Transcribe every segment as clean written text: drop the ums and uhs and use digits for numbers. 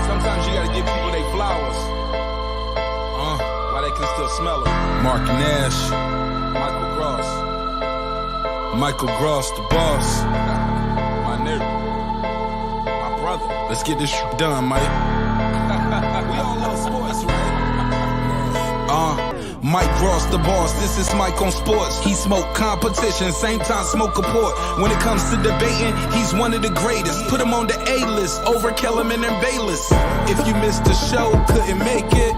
Sometimes you gotta give people their flowers. While they can still smell them. Mark Nash, Michael Gross, the boss. My nigga, my brother. Let's get this done, Mike. We all love sports, right? Mike Gross, the boss. This is Mike on sports. He smoke competition, same time smoke a port. When it comes to debating, he's one of the greatest. Put him on the A-list over Kellerman and Bayless. If you missed the show, couldn't make it,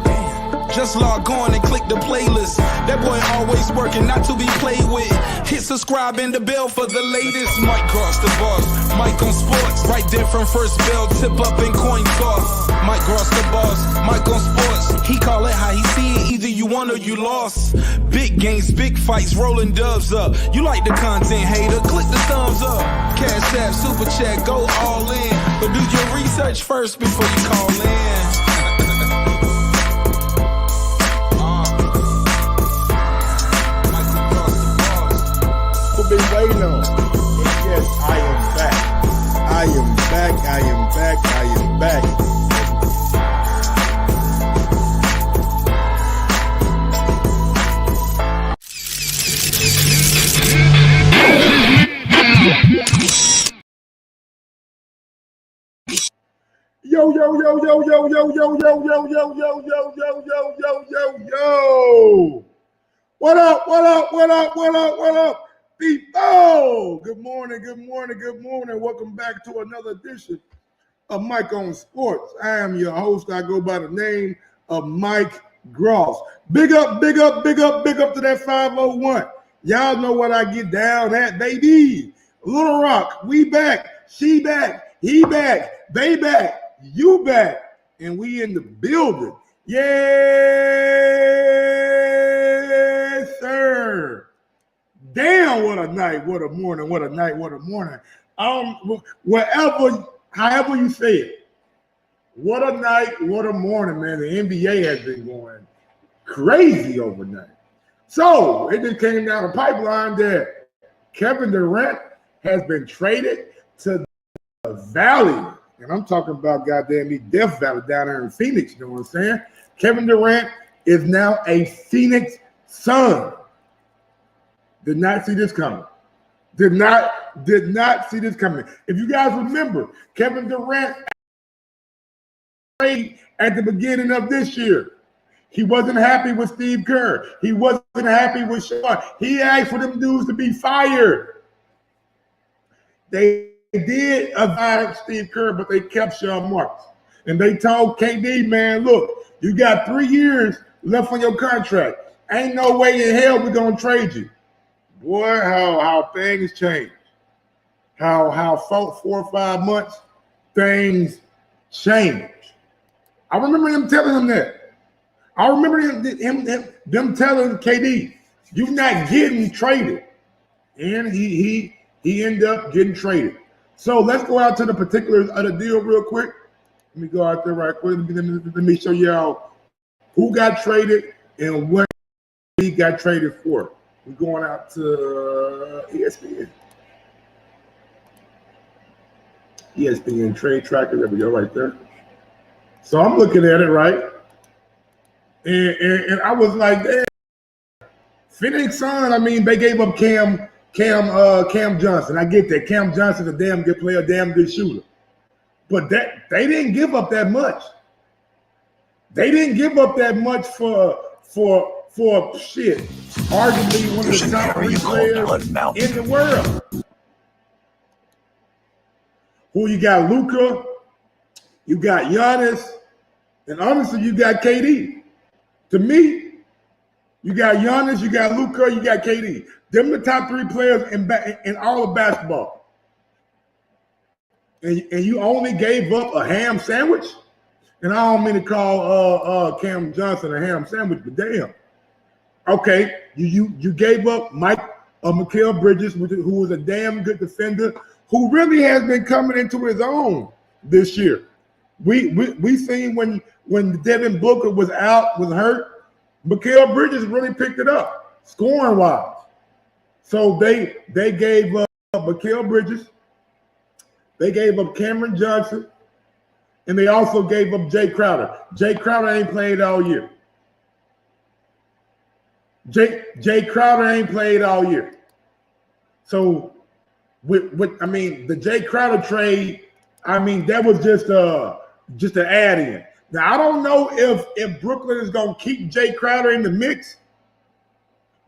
just log on and click the playlist. That boy always working, not to be played with. Hit subscribe and the bell for the latest. Mike Gross, the boss. Mike on sports. Right there from first bell, tip up and coin toss. Mike Gross, the boss. Mike on sports. He call it how he see it. Either you won or you lost. Big games, big fights, rolling dubs up. You like the content, hater? Click the thumbs up. Cashapp, super chat, go all in. But do your research first before you call in. Been waiting on. And yes, I am back. I am back. I am back. I am back. Yo, yo, yo, yo, yo, yo, yo, yo, yo, yo, yo, yo, yo, yo, yo, yo, yo. What up? What up? What up? What up? What up? Oh, good morning, good morning, good morning. Welcome back to another edition of Mike on Sports. I am your host. I go by the name of Mike Gross. Big up, big up, big up, big up to that 501. Y'all know what I get down at, baby. Little Rock, we back. She back. He back. They back. You back. And we in the building. Yes, sir. Damn, what a night, what a morning, what a night, what a morning. However you say it, what a night, what a morning, man. The NBA has been going crazy overnight. So it just came down the pipeline that Kevin Durant has been traded to the Valley. And I'm talking about goddamn the Death Valley down there in Phoenix, you know what I'm saying? Kevin Durant is now a Phoenix Sun. Did not see this coming. Did not see this coming. If you guys remember, Kevin Durant at the beginning of this year, he wasn't happy with Steve Kerr. He wasn't happy with Sean. He asked for them dudes to be fired. They did fire Steve Kerr, but they kept Sean Marks. And they told KD, man, look, you got 3 years left on your contract. Ain't no way in hell we're going to trade you. Boy, how things change. How 4 or 5 months, things change. I remember them telling him that. I remember them telling KD, you're not getting traded. And he ended up getting traded. So let's go out to the particulars of the deal real quick. Let me go out there right quick. Let me show y'all who got traded and what he got traded for. We're going out to ESPN. ESPN trade tracker. There we go, right there. So I'm looking at it, right? And I was like, damn. Phoenix Sun, I mean, they gave up Cam Johnson. I get that. Cam Johnson's a damn good player, damn good shooter. But that they didn't give up that much. They didn't give up that much for shit. Arguably one of the top 3 players in the world. Who you got? Luka, you got Giannis, and honestly, you got KD. To me, you got Giannis, you got Luka, you got KD. Them the top 3 players in all of basketball. And you only gave up a ham sandwich? And I don't mean to call Cam Johnson a ham sandwich, but damn. Okay, you gave up Mikal Bridges, who was a damn good defender, who really has been coming into his own this year. We seen when Devin Booker was hurt, Mikal Bridges really picked it up, scoring wise. So they gave up Mikal Bridges, they gave up Cameron Johnson, And they also gave up Jay Crowder. Jay Crowder ain't played all year. Jay Crowder ain't played all year. So I mean, the Jay Crowder trade, I mean, that was just an add-in. Now I don't know if Brooklyn is gonna keep Jay Crowder in the mix,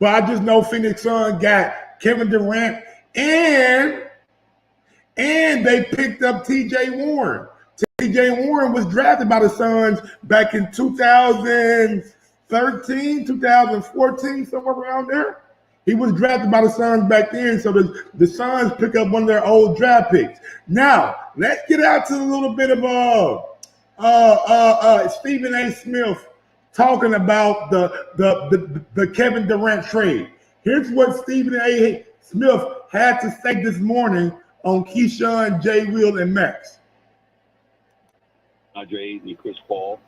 but I just know Phoenix Suns got Kevin Durant and they picked up T.J. Warren. T.J. Warren was drafted by the Suns back in 2013, 2014, somewhere around there. He was drafted by the Suns back then, so the Suns pick up one of their old draft picks. Now, let's get out to a little bit of Stephen A. Smith talking about the Kevin Durant trade. Here's what Stephen A. Smith had to say this morning on Keyshawn, J. Will, and Max. Andre and Chris Paul,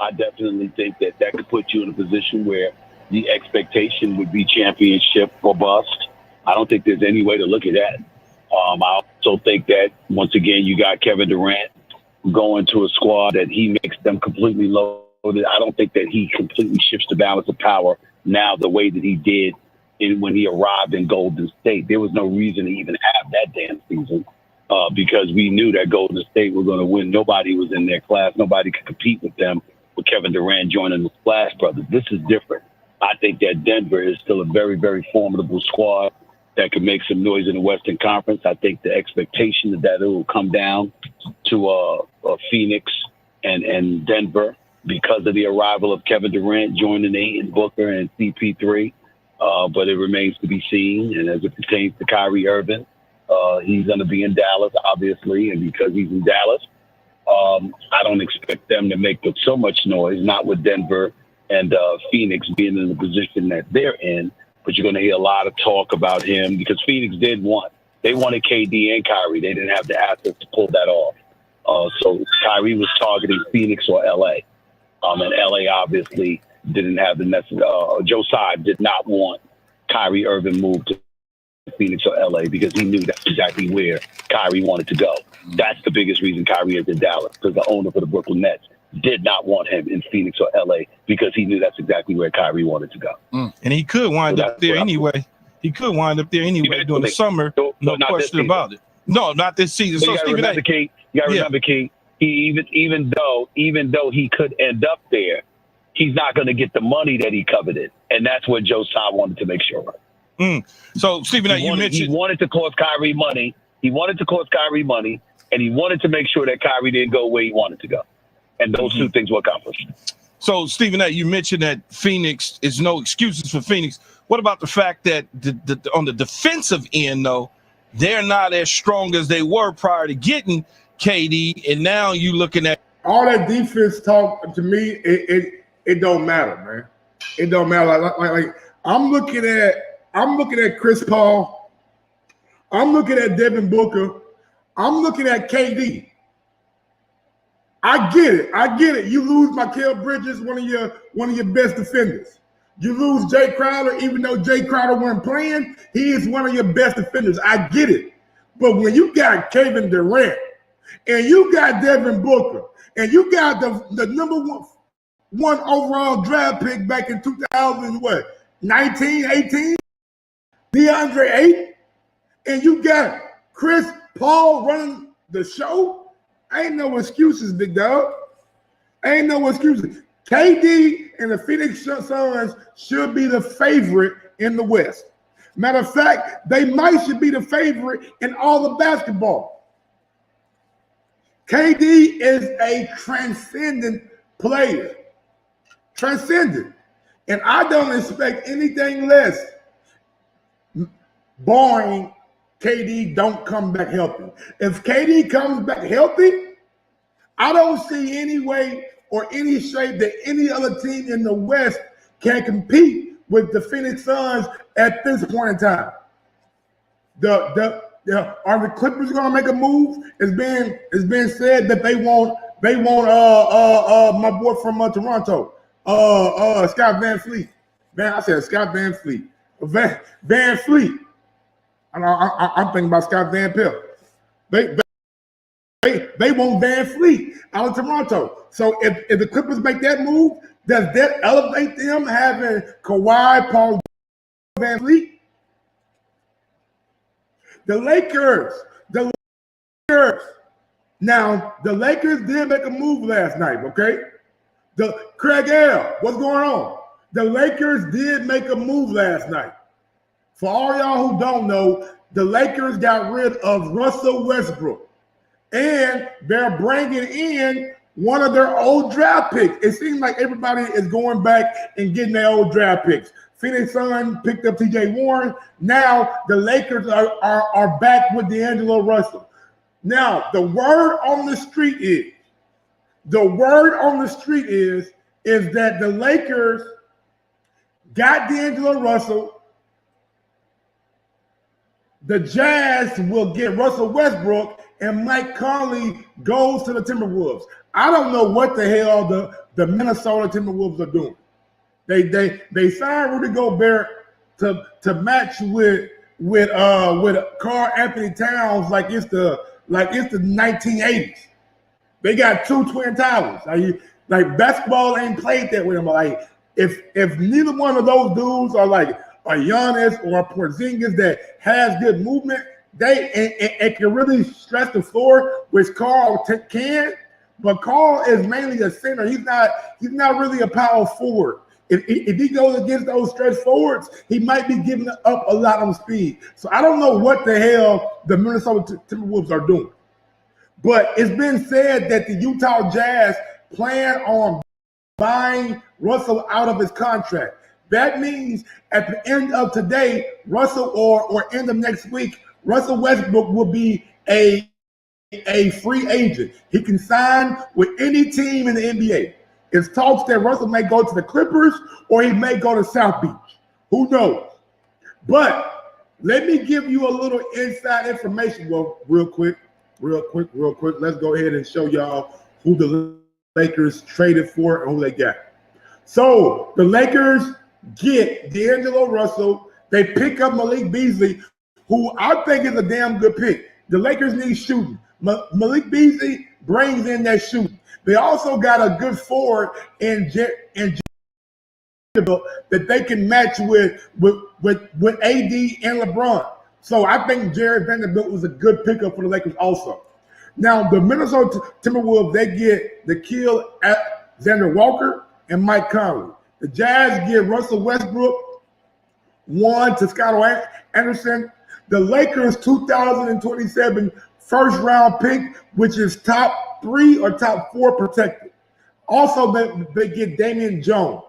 I definitely think that could put you in a position where the expectation would be championship or bust. I don't think there's any way to look at that. I also think that, once again, you got Kevin Durant going to a squad that he makes them completely loaded. I don't think that he completely shifts the balance of power now the way that he did when he arrived in Golden State. There was no reason to even have that damn season because we knew that Golden State was going to win. Nobody was in their class. Nobody could compete with them with Kevin Durant joining the Splash Brothers. This is different. I think that Denver is still a very, very formidable squad that can make some noise in the Western Conference. I think the expectation is that it will come down to Phoenix and Denver because of the arrival of Kevin Durant joining Ayton, Booker, and CP3. But it remains to be seen. And as it pertains to Kyrie Irving, he's going to be in Dallas, obviously. And because he's in Dallas, I don't expect them to make so much noise, not with Denver and Phoenix being in the position that they're in. But you're going to hear a lot of talk about him because Phoenix did want. They wanted KD and Kyrie. They didn't have the assets to pull that off. So Kyrie was targeting Phoenix or LA. And LA obviously didn't have the necessary. Joe Tsai did not want Kyrie Irving moved to Phoenix or LA because he knew that's exactly where Kyrie wanted to go. That's the biggest reason Kyrie is in Dallas, because the owner for the Brooklyn Nets did not want him in Phoenix or LA because he knew that's exactly where Kyrie wanted to go. And he could wind up there anyway. He could wind up there anyway during the summer. No question about it. No, not this season. So you got to remember, Key. Even though he could end up there, he's not going to get the money that he coveted, and that's what Joe Tsai wanted to make sure of. So, Stephen, you mentioned he wanted to cost Kyrie money. He wanted to cost Kyrie money, and he wanted to make sure that Kyrie didn't go where he wanted to go. And those two things were accomplished. So, Stephen, you mentioned that Phoenix is no excuses for Phoenix. What about the fact that on the defensive end, though, they're not as strong as they were prior to getting KD, and now you looking at all that defense talk to me. It don't matter, man. It don't matter. Like I'm looking at Chris Paul. I'm looking at Devin Booker. I'm looking at KD. I get it. You lose Mikal Bridges, one of your best defenders. You lose Jay Crowder, even though Jay Crowder wasn't playing, he is one of your best defenders. I get it. But when you got Kevin Durant and you got Devin Booker and you got the number one overall draft pick back in 2019, 18, DeAndre Ayton, and you got Chris Paul running the show, ain't no excuses, big dog. Ain't no excuses. KD and the Phoenix Suns should be the favorite in the West. Matter of fact, they should be the favorite in all of basketball. KD is a transcendent player. Transcendent. And I don't expect anything less, barring KD don't come back healthy. If KD comes back healthy, I don't see any way or any shape that any other team in the West can compete with the Phoenix Suns at this point in time. Are the Clippers going to make a move? It's been said that they want my boy from Toronto, Scott Van Fleet. Man, I said Scott Van Fleet. Van Fleet. I'm thinking about Scott Van Pelt. They want Van Fleet out of Toronto. So if the Clippers make that move, does that elevate them having Kawhi, Paul, Van Fleet? The Lakers. Now, the Lakers did make a move last night, okay? Craig L., what's going on? The Lakers did make a move last night. For all y'all who don't know, the Lakers got rid of Russell Westbrook. And they're bringing in one of their old draft picks. It seems like everybody is going back and getting their old draft picks. Phoenix Suns picked up T.J. Warren. Now the Lakers are back with D'Angelo Russell. Now, the word on the street is that the Lakers got D'Angelo Russell. The Jazz will get Russell Westbrook, and Mike Conley goes to the Timberwolves. I don't know what the hell the Minnesota Timberwolves are doing. They signed Rudy Gobert to match with Karl Anthony Towns like it's the 1980s. They got two twin towers. Like basketball ain't played that way. Like if neither one of those dudes are like a Giannis or a Porzingis that has good movement, they can really stretch the floor, which Karl can. But Karl is mainly a center. He's not really a power forward. If he goes against those stretch forwards, he might be giving up a lot on speed. So I don't know what the hell the Minnesota Timberwolves are doing. But it's been said that the Utah Jazz plan on buying Russell out of his contract. That means at the end of today, Russell or end of next week, Russell Westbrook will be a free agent. He can sign with any team in the NBA. It's talks that Russell may go to the Clippers or he may go to South Beach. Who knows? But let me give you a little inside information. Well, real quick. Let's go ahead and show y'all who the Lakers traded for and who they got. So the Lakers get D'Angelo Russell. They pick up Malik Beasley, who I think is a damn good pick. The Lakers need shooting. Malik Beasley brings in that shooting. They also got a good forward in that they can match with AD and LeBron. So I think Jared Vanderbilt was a good pickup for the Lakers also. Now, the Minnesota Timberwolves, they get Nickeil Alexander-Walker and Mike Conley. The Jazz get Russell Westbrook, one Toscano Anderson. The Lakers 2027 first round pick, which is top 3 or top 4 protected. Also, they get Damian Jones.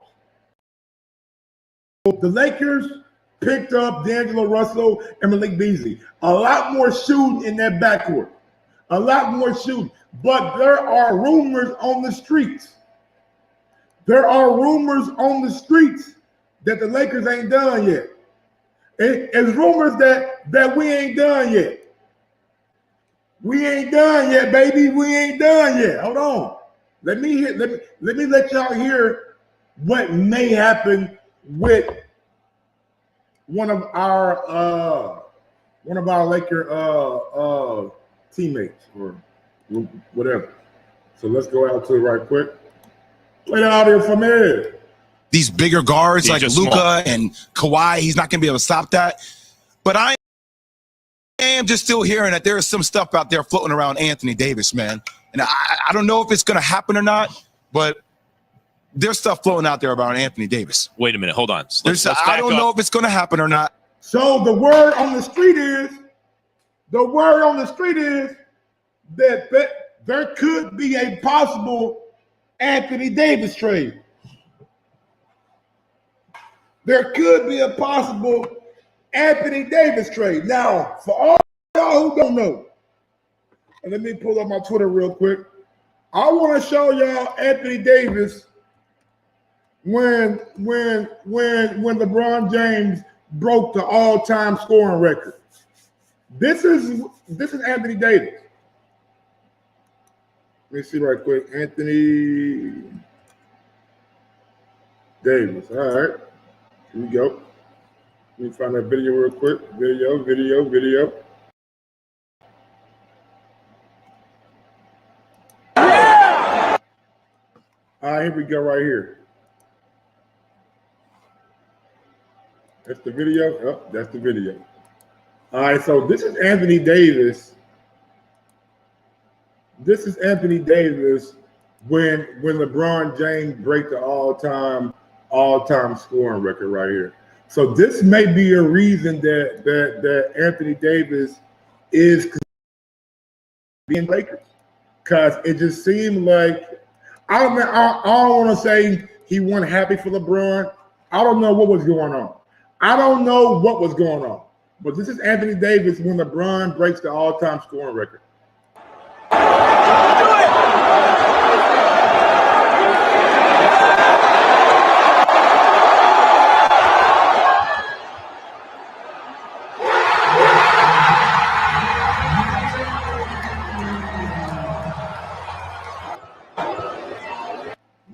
The Lakers picked up D'Angelo Russell and Malik Beasley. A lot more shooting in that backcourt. A lot more shooting. But there are rumors on the streets. There are rumors on the streets that the Lakers ain't done yet. It's rumors that we ain't done yet. We ain't done yet, baby. We ain't done yet. Hold on. Let me let y'all hear what may happen with one of our Laker teammates or whatever. So let's go out to it right quick. Play the audio from here. These bigger guards like Luka and Kawhi, he's not going to be able to stop that. But I am just still hearing that there is some stuff out there floating around Anthony Davis, man. And I don't know if it's going to happen or not, but there's stuff floating out there about Anthony Davis. Wait a minute. Hold on. I don't know if it's going to happen or not. So the word on the street is that there could be a possible Anthony Davis trade. There could be a possible Anthony Davis trade. Now, for all y'all who don't know, and let me pull up my Twitter real quick. I want to show y'all Anthony Davis when LeBron James broke the all-time scoring record. This is Anthony Davis. Let me see right quick. Anthony Davis. All right. Here we go. Let me find that video real quick. Video. All right, here we go right here. That's the video. Oh, that's the video. All right, so this is Anthony Davis. This is Anthony Davis when LeBron James break the all-time scoring record right here. So this may be a reason that Anthony Davis is being Lakers, because it just seemed like I don't want to say he wasn't happy for LeBron. I don't know what was going on. But this is Anthony Davis when LeBron breaks the all-time scoring record.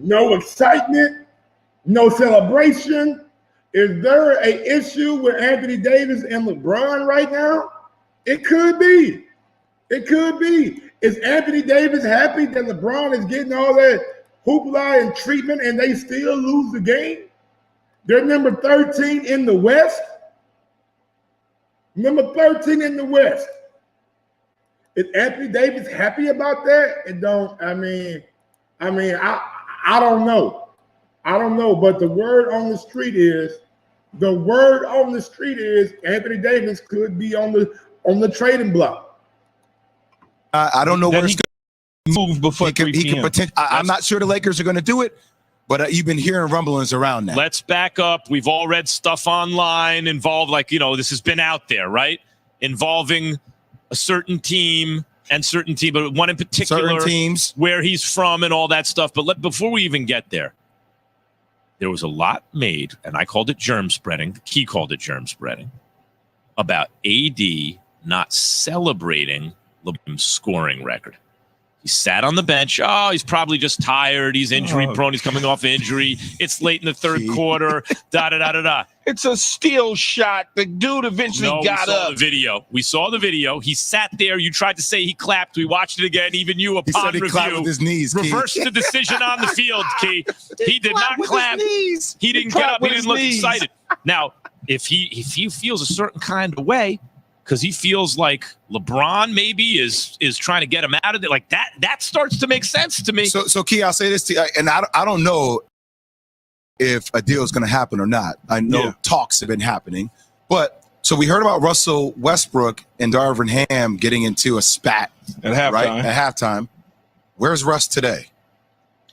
No excitement, no celebration. Is there an issue with Anthony Davis and LeBron right now? It could be. It could be. Is Anthony Davis happy that LeBron is getting all that hoopla and treatment and they still lose the game? They're number 13 in the West. Number 13 in the West. Is Anthony Davis happy about that? I don't know. But the word on the street is Anthony Davis could be on the trading block. I don't know where it's going to move before he can potentially. I'm not sure the Lakers are going to do it, but you've been hearing rumblings around that. Let's back up. We've all read stuff online involved, this has been out there, right? Involving a certain team and certain team, but one in particular, certain teams, where he's from and all that stuff. But before we even get there, there was a lot made, and I called it germ spreading. He called it germ spreading, about AD not celebrating LeBron's scoring record. He sat on the bench. Oh, he's probably just tired. He's injury prone. He's coming off injury. It's late in the third quarter. Da-da-da-da-da. It's a steal shot. The dude eventually got up. We saw the video. He sat there. You tried to say he clapped. We watched it again. Even you, upon review, clapped with his knees, reversed the decision on the field, Key. He did not clap. He didn't get up. He didn't look excited. Now, if he feels a certain kind of way, because he feels like LeBron maybe is trying to get him out of it, like that starts to make sense to me. So Key, I'll say this to you, and I don't know if a deal is going to happen or not. I know talks have been happening, but so we heard about Russell Westbrook and Darvin Ham getting into a spat at halftime. Right? At halftime. Where's Russ today?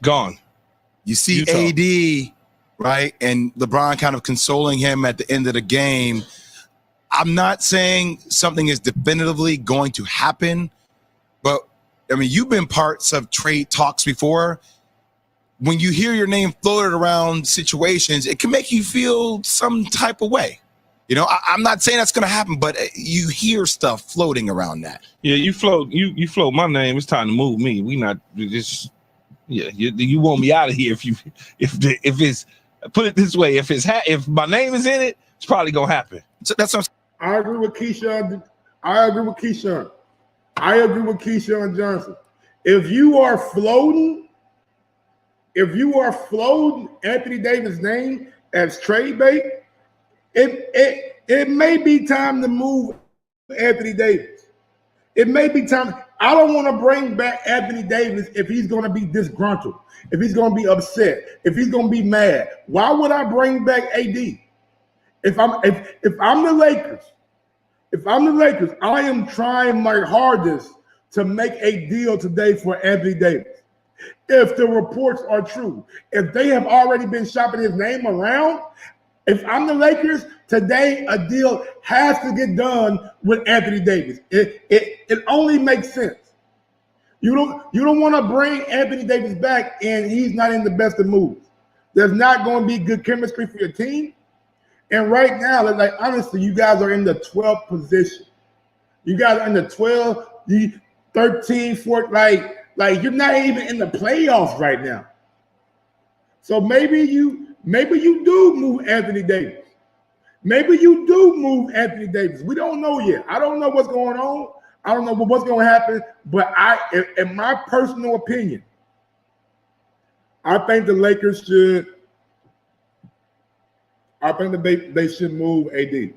Gone. You see AD, right, and LeBron kind of consoling him at the end of the game. I'm not saying something is definitively going to happen, but I mean, you've been parts of trade talks before. When you hear your name floated around situations, it can make you feel some type of way. You know, I'm not saying that's going to happen, but you hear stuff floating around that. Yeah, you float my name. It's time to move me. You want me out of here if it's put it this way, if my name is in it, it's probably gonna happen. So that's what I agree with Keyshawn. I agree with Keyshawn Johnson. If you are floating Anthony Davis' name as trade bait, it may be time to move Anthony Davis. It may be time. I don't want to bring back Anthony Davis if he's going to be disgruntled, if he's going to be upset, if he's going to be mad. Why would I bring back AD? If I'm the Lakers, I am trying my hardest to make a deal today for Anthony Davis. If the reports are true, if they have already been shopping his name around, if I'm the Lakers today, a deal has to get done with Anthony Davis. It only makes sense. You don't want to bring Anthony Davis back and he's not in the best of moods. There's not going to be good chemistry for your team. And right now, like honestly, you guys are in the 12th position. You guys are in the 12, 13, 14, like you're not even in the playoffs right now. So maybe you do move Anthony Davis. We don't know yet. I don't know what's going on. I don't know what's going to happen. But in my personal opinion, I think the Lakers should. I think that they should move AD.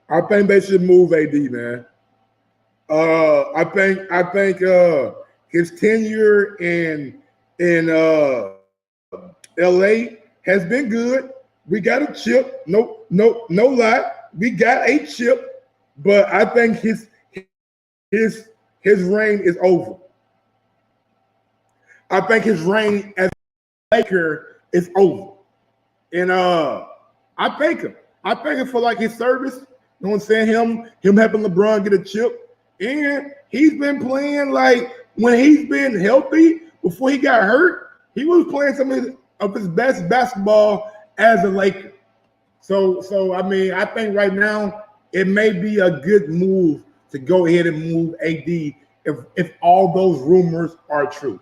I think they should move AD, man. I think his tenure in LA has been good. We got a chip. No lie. We got a chip, but I think his reign is over. I think his reign as a Laker is over. And I thank him. I thank him for like his service. You know what I'm saying? Him helping LeBron get a chip. And he's been playing like when he's been healthy before he got hurt, he was playing some of his best basketball as a Laker. So I mean, I think right now it may be a good move to go ahead and move AD if all those rumors are true.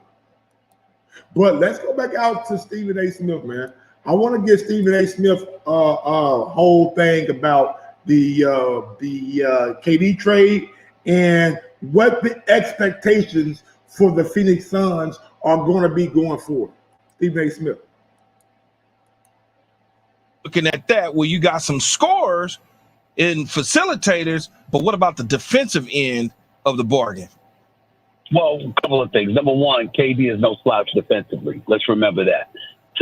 But let's go back out to Stephen A. Smith, man. I want to give Stephen A. Smith a whole thing about the KD trade and what the expectations for the Phoenix Suns are going to be going forward. Stephen A. Smith. Looking at that, well, you got some scorers and facilitators, but what about the defensive end of the bargain? Well, a couple of things. Number one, KD is no slouch defensively. Let's remember that.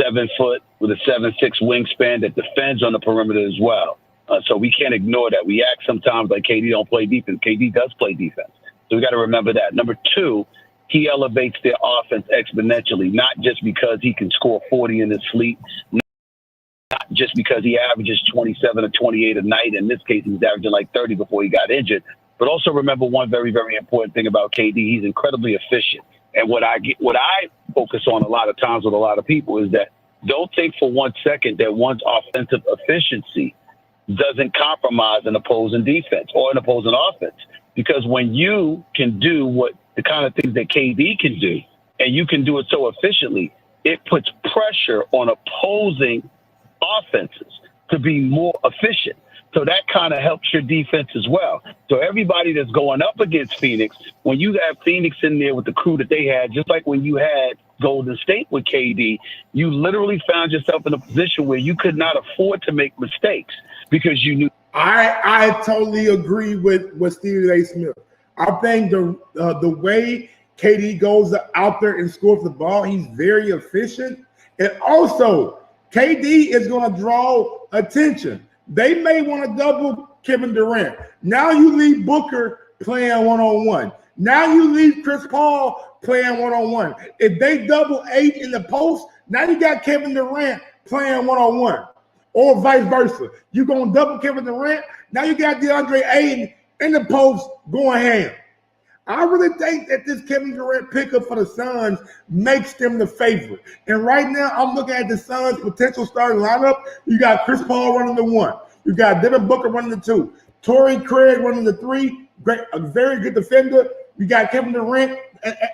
7 foot with a 7'6" wingspan that defends on the perimeter as well. So we can't ignore that. We act sometimes like KD don't play defense. KD does play defense. So we got to remember that. Number two, he elevates their offense exponentially, not just because he can score 40 in his sleep, not just because he averages 27 or 28 a night. In this case, he was averaging like 30 before he got injured. But also remember one very, very important thing about KD. He's incredibly efficient. And what I focus on a lot of times with a lot of people is that don't think for 1 second that one's offensive efficiency doesn't compromise an opposing defense or an opposing offense. Because when you can do what the kind of things that KD can do, and you can do it so efficiently, it puts pressure on opposing offenses to be more efficient. So that kind of helps your defense as well. So everybody that's going up against Phoenix, when you have Phoenix in there with the crew that they had, just like when you had Golden State with KD, you literally found yourself in a position where you could not afford to make mistakes because you knew. I totally agree with Stephen A. Smith. I think the way KD goes out there and scores the ball, he's very efficient. And also, KD is going to draw attention. They may want to double Kevin Durant. Now you leave Booker playing one-on-one. Now you leave Chris Paul playing one-on-one. If they double 8 in the post, now you got Kevin Durant playing one-on-one. Or vice versa. You're going to double Kevin Durant. Now you got DeAndre Ayton in the post going ham. I really think that this Kevin Durant pickup for the Suns makes them the favorite. And right now, I'm looking at the Suns' potential starting lineup. You got Chris Paul running the 1. You got Devin Booker running the 2. Torrey Craig running the 3. A very good defender. You got Kevin Durant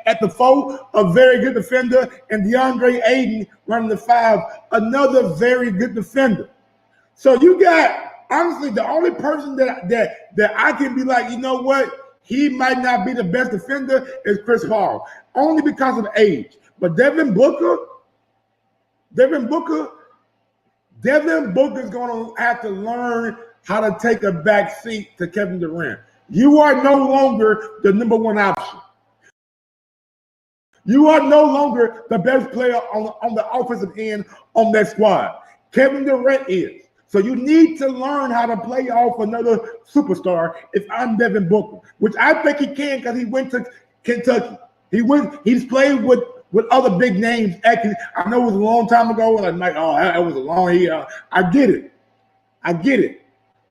at the 4, a very good defender. And DeAndre Ayton running the 5, another very good defender. So you got, honestly, the only person that I can be like, you know what? He might not be the best defender is Chris Paul, only because of age. But Devin Booker is going to have to learn how to take a back seat to Kevin Durant. You are no longer the number 1 option. You are no longer the best player on the offensive end on that squad. Kevin Durant is. So you need to learn how to play off another superstar if I'm Devin Booker, which I think he can because he went to Kentucky. He's played with other big names. Actually, I know it was a long time ago, and I'm like, oh, that was a long year. I get it.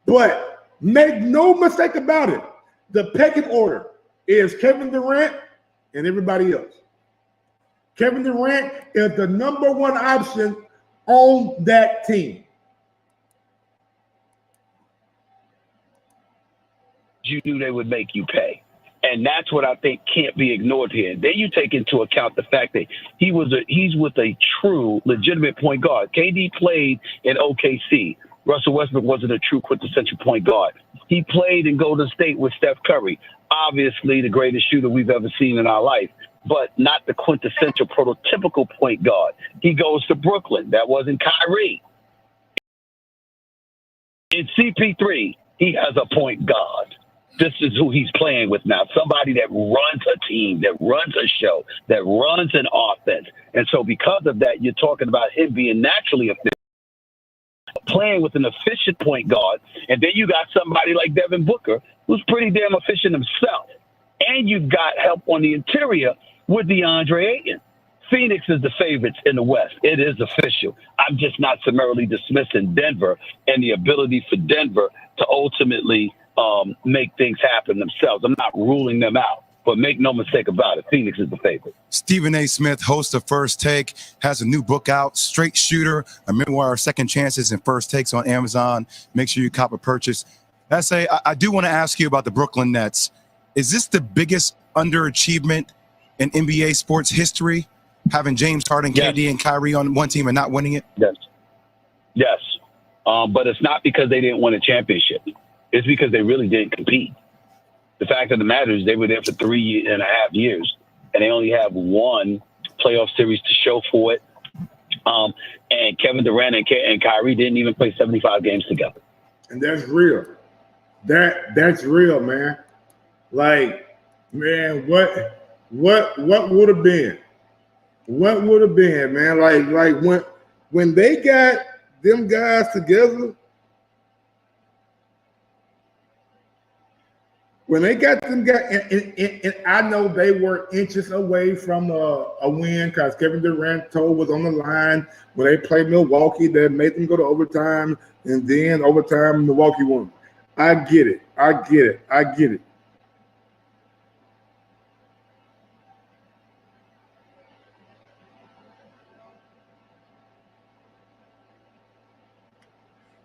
But make no mistake about it. The pecking order is Kevin Durant and everybody else. Kevin Durant is the number 1 option on that team. You knew they would make you pay. And that's what I think can't be ignored here. Then you take into account the fact that he's with a true, legitimate point guard. KD played in OKC Russell Westbrook wasn't a true quintessential point guard. He played in Golden State with Steph Curry, obviously the greatest shooter we've ever seen in our life, but not the quintessential prototypical point guard. He goes to Brooklyn. That wasn't Kyrie. In CP3, he has a point guard. This is who he's playing with now. Somebody that runs a team, that runs a show, that runs an offense. And so because of that, you're talking about him being naturally efficient, playing with an efficient point guard. And then you got somebody like Devin Booker, who's pretty damn efficient himself. And you've got help on the interior with DeAndre Ayton. Phoenix is the favorites in the West. It is official. I'm just not summarily dismissing Denver and the ability for Denver to ultimately make things happen themselves. I'm not ruling them out, but make no mistake about it, Phoenix is the favorite. Stephen A. Smith, host of First Take, has a new book out, Straight Shooter, a memoir of second chances and first takes on Amazon. Make sure you cop a purchase. I do want to ask you about the Brooklyn Nets. Is this the biggest underachievement in NBA sports history, having James Harden, Yes. KD, and Kyrie on one team and not winning it? Yes. But it's not because they didn't win a championship. It's because they really didn't compete. The fact of the matter is they were there for 3.5 years, and they only have one playoff series to show for it. And Kevin Durant and Kyrie didn't even play 75 games together. And that's real. That's real, man. Like, man, what would have been? What would have been, man? Like when they got them guys together, when they got them guys, and I know they were inches away from a win because Kevin Durant's toe was on the line when they played Milwaukee. That made them go to overtime, and then overtime Milwaukee won. I get it.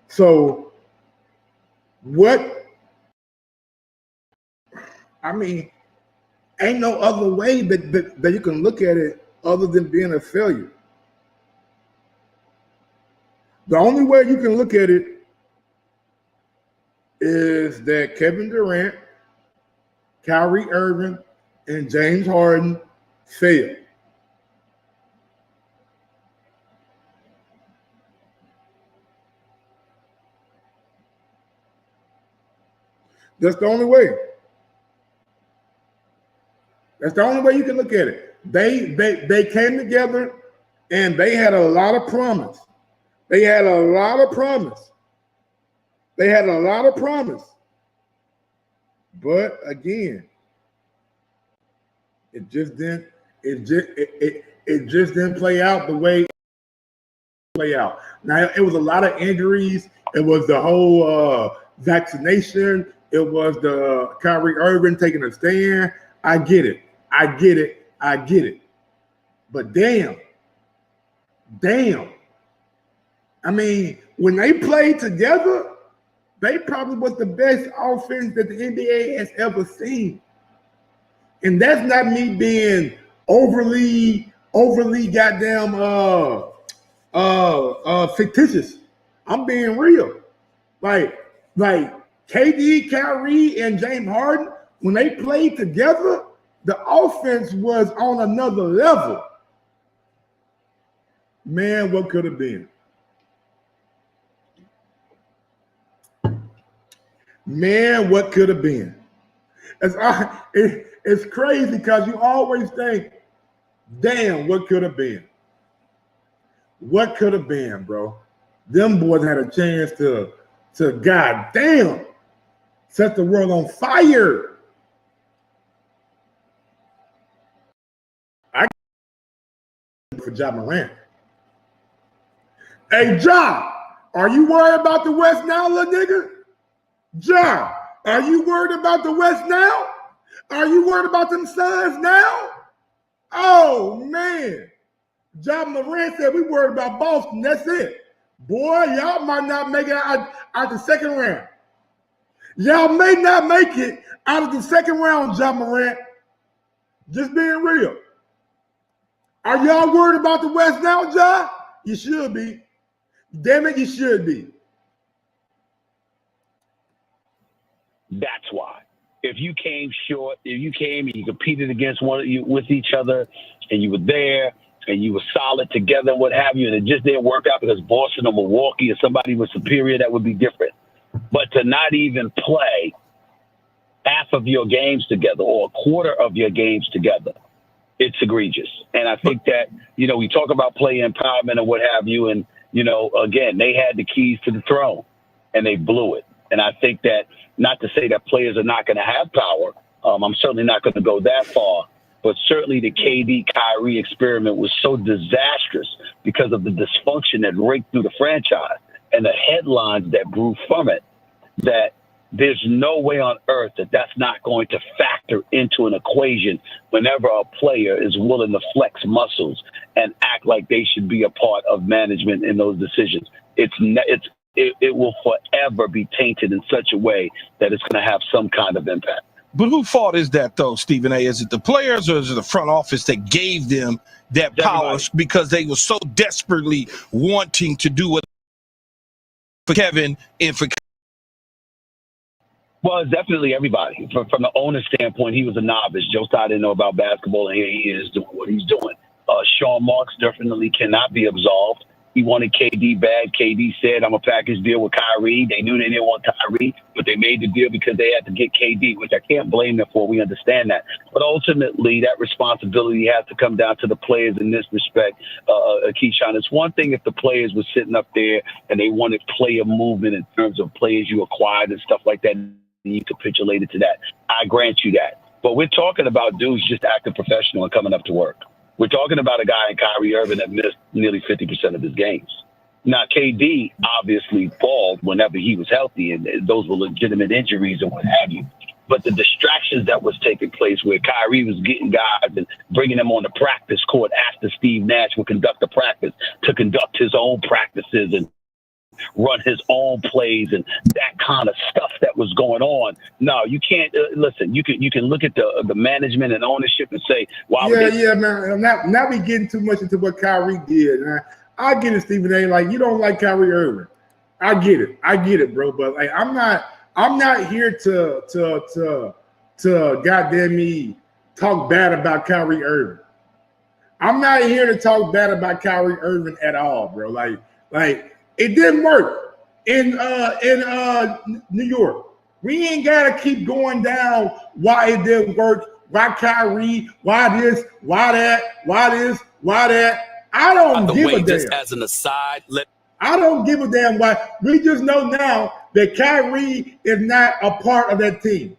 So, ain't no other way that you can look at it other than being a failure. The only way you can look at it is that Kevin Durant, Kyrie Irving, and James Harden failed. That's the only way. That's the only way you can look at it. They came together and they had a lot of promise. They had a lot of promise. But again, it just didn't play out the way it play out. Now it was a lot of injuries. It was the whole vaccination. It was the Kyrie Irving taking a stand. I get it. But damn. I mean, when they played together, they probably was the best offense that the NBA has ever seen. And that's not me being overly goddamn fictitious. I'm being real. Like KD, Kyrie, and James Harden, when they played together, the offense was on another level. Man, what could have been? Man, what could have been? It's crazy because you always think, damn, what could have been? What could have been, bro? Them boys had a chance to goddamn set the world on fire. I for Ja Morant. Hey, Ja, are you worried about the West now, little nigga? Ja, are you worried about the West now? Are you worried about them Suns now? Oh, man. Ja Morant said we worried about Boston. That's it. Boy, y'all might not make it out the second round. Y'all may not make it out of the second round, Ja Morant. Just being real. Are y'all worried about the West now, Ja? You should be. Damn it, you should be. That's why. If you came short, if you came and you competed against one of you with each other, and you were there and you were solid together and what have you, and it just didn't work out because Boston or Milwaukee or somebody was superior, that would be different. But to not even play half of your games together or a quarter of your games together, it's egregious. And I think that, we talk about player empowerment and what have you. And, again, they had the keys to the throne and they blew it. And I think that, not to say that players are not going to have power. I'm certainly not going to go that far. But certainly the KD-Kyrie experiment was so disastrous because of the dysfunction that raked through the franchise and the headlines that grew from it, that there's no way on earth that that's not going to factor into an equation whenever a player is willing to flex muscles and act like they should be a part of management in those decisions. It will forever be tainted in such a way that it's going to have some kind of impact. But whose fault is that, though, Stephen A? Is it the players or is it the front office that gave them that power because they were so desperately wanting to do what for Kevin and for? Well, it's definitely everybody. From the owner's standpoint, he was a novice. Joe Tsai didn't know about basketball, and here he is doing what he's doing. Sean Marks definitely cannot be absolved. He wanted KD bad. KD said, I'm a package deal with Kyrie. They knew they didn't want Kyrie, but they made the deal because they had to get KD, which I can't blame them for. We understand that. But ultimately, that responsibility has to come down to the players in this respect, Keyshawn. It's one thing if the players were sitting up there and they wanted player movement in terms of players you acquired and stuff like that, and you capitulated to that. I grant you that. But we're talking about dudes just acting professional and coming up to work. We're talking about a guy in Kyrie Irving that missed nearly 50% of his games. Now, KD obviously balled whenever he was healthy, and those were legitimate injuries and what have you. But the distractions that was taking place where Kyrie was getting guys and bringing them on the practice court after Steve Nash would conduct the practice to conduct his own practices and run his own plays and that kind of stuff that was going on. No, you can't listen. You can look at the management and ownership and say, "Wow, man." Now we getting too much into what Kyrie did. I get it, Stephen A. Like, you don't like Kyrie Irving. I get it, bro. But like, I'm not here to goddamn me talk bad about Kyrie Irving. I'm not here to talk bad about Kyrie Irving at all, bro. Like. It didn't work in New York. We ain't gotta keep going down why it didn't work, why Kyrie, why this, why that, why this, why that. I don't give a damn. Just as an aside, I don't give a damn why. We just know now that Kyrie is not a part of that team.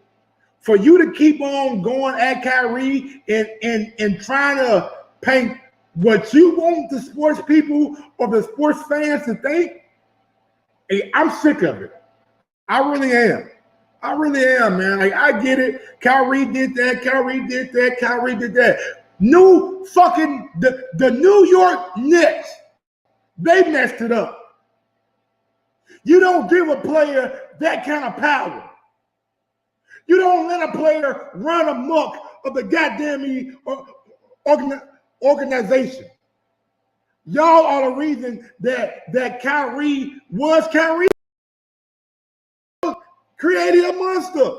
For you to keep on going at Kyrie and trying to paint what you want the sports people or the sports fans to think, hey, I'm sick of it. I really am, man. Like, I get it. Kyrie did that. Kyrie did that. Kyrie did that. New fucking the New York Knicks, they messed it up. You don't give a player that kind of power. You don't let a player run amok of the goddamn organization. Y'all are the reason that Kyrie was Kyrie. Created a monster.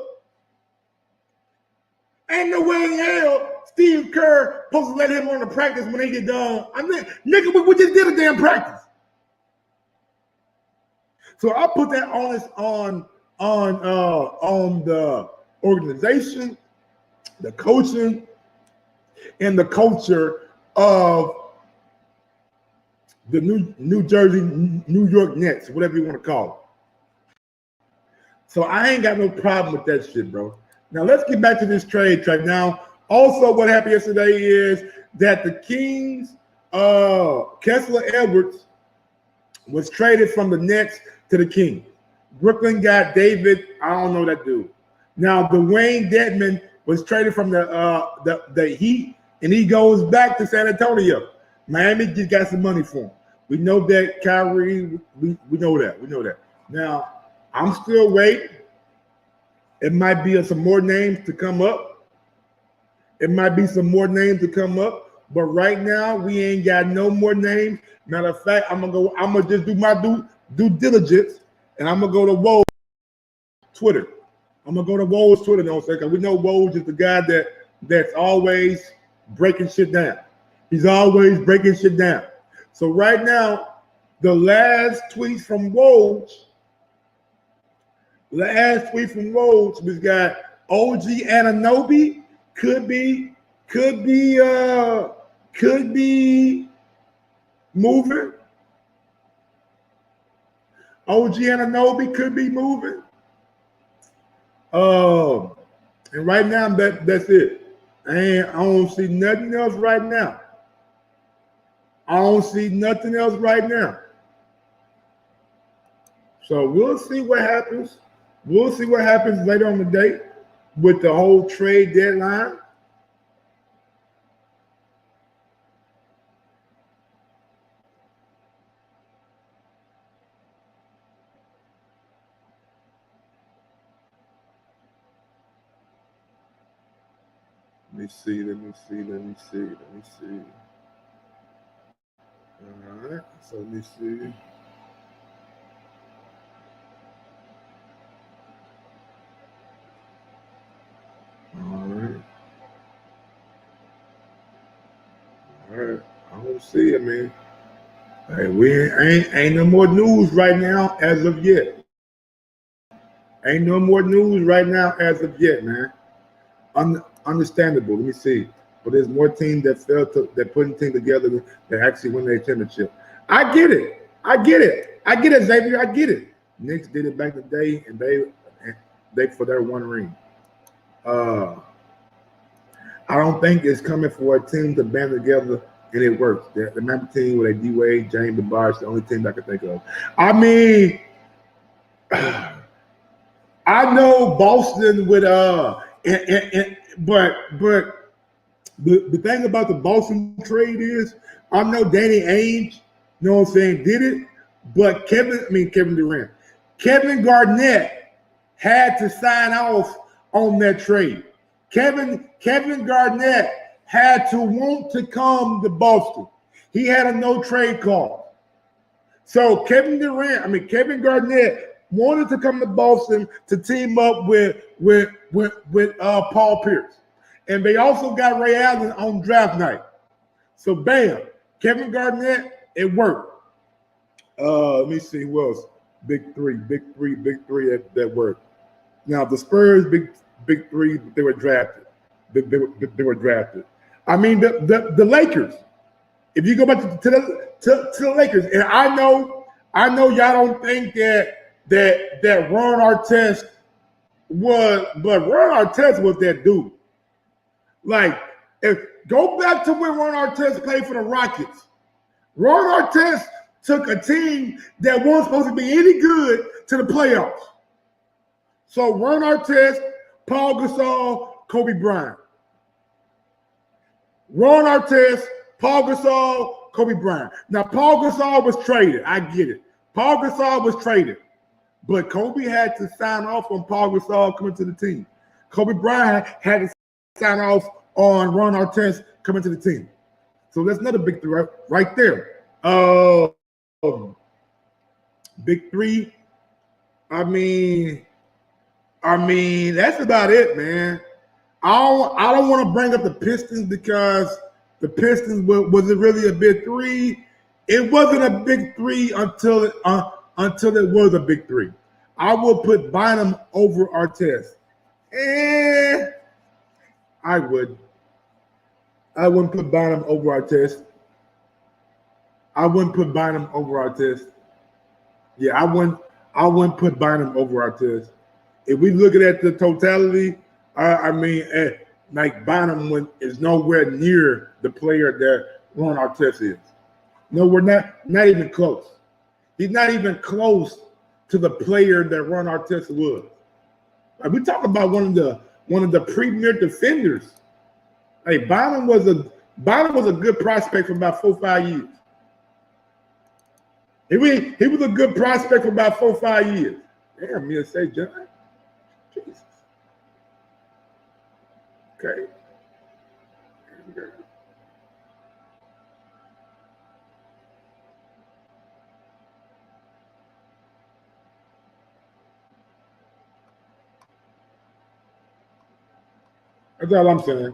Ain't no way in hell Steve Kerr supposed to let him on the practice when they get done. I mean, nigga, we just did a damn practice. So I put that onus on the organization, the coaching, and the culture of the New Jersey, New York Nets, whatever you want to call it. So I ain't got no problem with that shit, bro. Now let's get back to this trade right now. Also, what happened yesterday is that the Kings, Kessler Edwards was traded from the Nets to the Kings. Brooklyn got David, I don't know that dude. Now Dwayne Dedmon was traded from the Heat, and he goes back to San Antonio. Miami just got some money for him. We know that Kyrie, we know that. We know that. Now, I'm still waiting. It might be some more names to come up. But right now, we ain't got no more names. Matter of fact, I'm gonna just do my due diligence, and I'm gonna go to Twitter. I'm gonna go to Woj's Twitter now, because we know Woj is the guy that's always breaking shit down. He's always breaking shit down. So right now, the last tweet from Woj was got OG Anunoby could be moving. OG Anunoby could be moving. And right now that's it. And I don't see nothing else right now. So we'll see what happens. We'll see what happens later on the day with the whole trade deadline. Let me see. All right, so let me see. All right. I don't see it, man. Hey, we ain't no more news right now as of yet. Ain't no more news right now as of yet, man. Understandable. Let me see. But there's more teams that putting things together that actually win their championship. I get it, Xavier. I get it. Knicks did it back in the day, and they for their one ring. I don't think it's coming for a team to band together and it works. The member team with a D-Wade, James DeBarge, the only team I can think of. I mean, I know Boston would but the thing about the Boston trade is I know Danny Ainge, you know what I'm saying, did it, but Kevin Durant. Kevin Garnett had to sign off on that trade. Kevin Garnett had to want to come to Boston. He had a no trade clause. So Kevin Garnett wanted to come to Boston to team up with Paul Pierce. And they also got Ray Allen on draft night. So bam, Kevin Garnett, it worked. Let me see who else. Big three that worked. Now the Spurs, big three, they were drafted. They were drafted. I mean the Lakers. If you go back to the Lakers, and I know y'all don't think that Ron Artest was, but Ron Artest was that dude. Like, go back to when Ron Artest played for the Rockets. Ron Artest took a team that wasn't supposed to be any good to the playoffs. So Ron Artest, Paul Gasol, Kobe Bryant. Ron Artest, Paul Gasol, Kobe Bryant. Now, Paul Gasol was traded. I get it. Paul Gasol was traded. But Kobe had to sign off on Paul Gasol coming to the team. Kobe Bryant had to sign off on Ron Artest coming to the team. So that's another big three right there. Big three. I mean, that's about it, man. I don't want to bring up the Pistons because the Pistons wasn't really a big three. It wasn't a big three until it was a big three. I will put Bynum over Artest. I would. I wouldn't put Bynum over Artest. Yeah, I wouldn't put Bynum over Artest. If we look at the totality, like Bynum is nowhere near the player that Ron Artest is. No, we're not even close. He's not even close to the player that Ron Artest was. Like, we talk about one of the premier defenders. Hey, Bynum was a good prospect for about 4 or 5 years. He was a good prospect for about 4 or 5 years. Damn, me to say, John. Jesus. Okay. That's all I'm saying.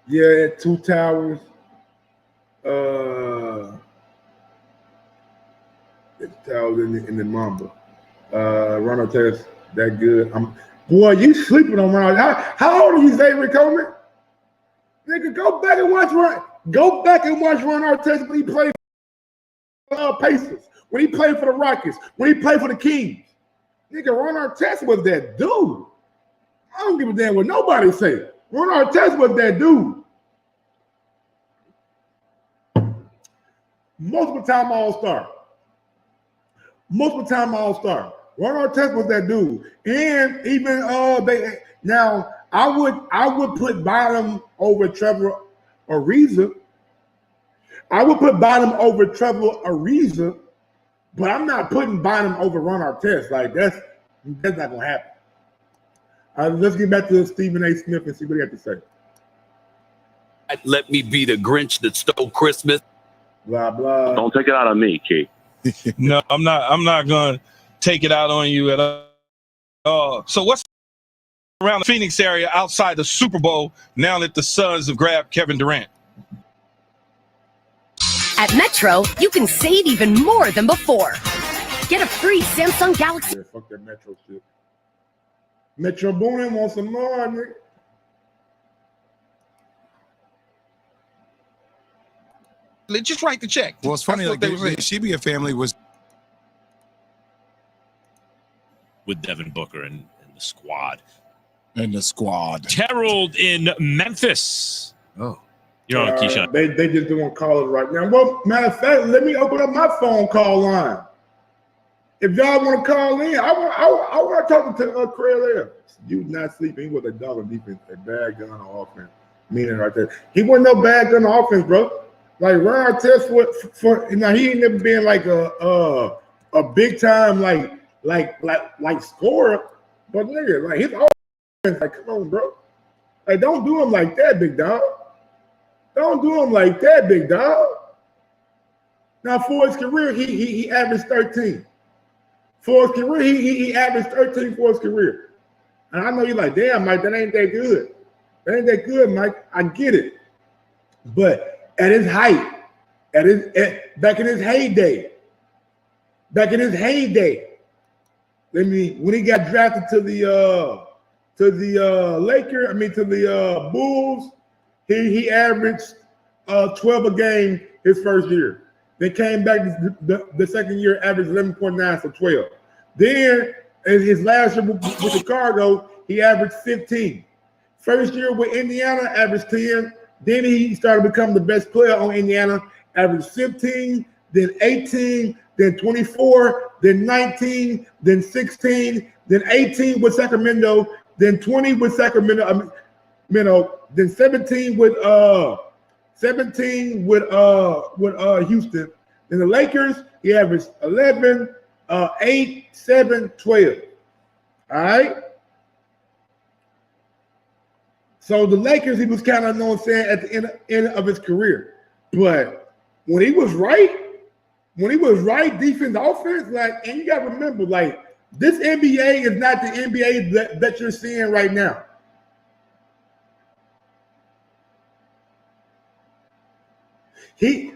Yeah, 2 towers. Towers in the Mamba. Ronald Test, that good. Boy, you sleeping on Ronald. How old are you, Xavier Coleman? Nigga, go back and watch Ron Artest when he played for Pacers, when he played for the Rockets, when he played for the Kings. Nigga, Ron Artest was that dude. I don't give a damn what nobody say. Ron Artest was that dude. Multiple time All-Star. Ron Artest was that dude. And even I would put Bottom over Trevor Ariza. But I'm not putting Bottom over Ron Artest. Like that's not gonna happen. Let's get back to Stephen A. Smith and see what he had to say. Let me be the Grinch that stole Christmas. Blah blah. Don't take it out on me, Key. No, I'm not gonna take it out on you at all. So what's around the Phoenix area outside the Super Bowl now that the Suns have grabbed Kevin Durant? At Metro, you can save even more than before. Get a free Samsung Galaxy. Yeah, fuck that Metro shit. Metro Boomin wants some more, nigga. Let's just write the check. Well, it's funny. Like the Shibia family was with Devin Booker and the squad. Harold in Memphis. Oh, you're on, Keyshawn. They just don't call it right now. Well, matter of fact, let me open up my phone call line. If y'all want to call in, I want to talk to Craig there. You not sleeping. He was a dog on defense, a bad gun on offense. Meaning right there. He wasn't no bad gun on offense, bro. Like Ron Artest for he ain't never been like a big time like scorer, but nigga, like his offense, like come on, bro. Like don't do him like that, big dog. Don't do him like that, big dog. Now for his career, he averaged 13. For his career, he averaged 13 for his career. And I know you're like, damn, Mike, that ain't that good. That ain't that good, Mike. I get it. But at his height, back in his heyday, when he got drafted to the Bulls, he averaged 12 a game his first year. Then came back the second year, averaged 11.9 for 12. Then in his last year with Chicago, he averaged 15. First year with Indiana, averaged 10. Then he started to become the best player on Indiana, averaged 15, then 18, then 24, then 19, then 16, then 18 with Sacramento, then 20 with Sacramento, then 17 with Houston. Then the Lakers, he averaged 11, 8, 7, 12. All right. So the Lakers, he was kind of, at the end of his career. But when he was right, defense, offense, and you got to remember, this NBA is not the NBA that you're seeing right now. This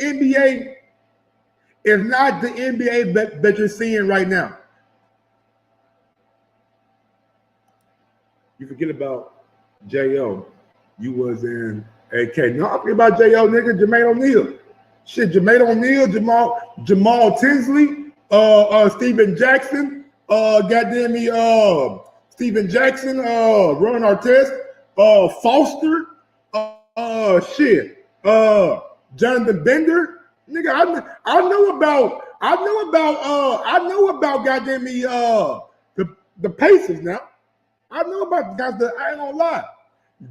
NBA is not the NBA that you're seeing right now. You forget about J.O. You was in AK. No, I'm forget about J.O. nigga, Jermaine O'Neal. Shit, Jermaine O'Neal, Jamal Tinsley, Steven Jackson, Steven Jackson, Ron Artest, Foster, Jonathan Bender. Nigga, I know about goddamn me the Pacers now. I know about the guys. I ain't gonna lie.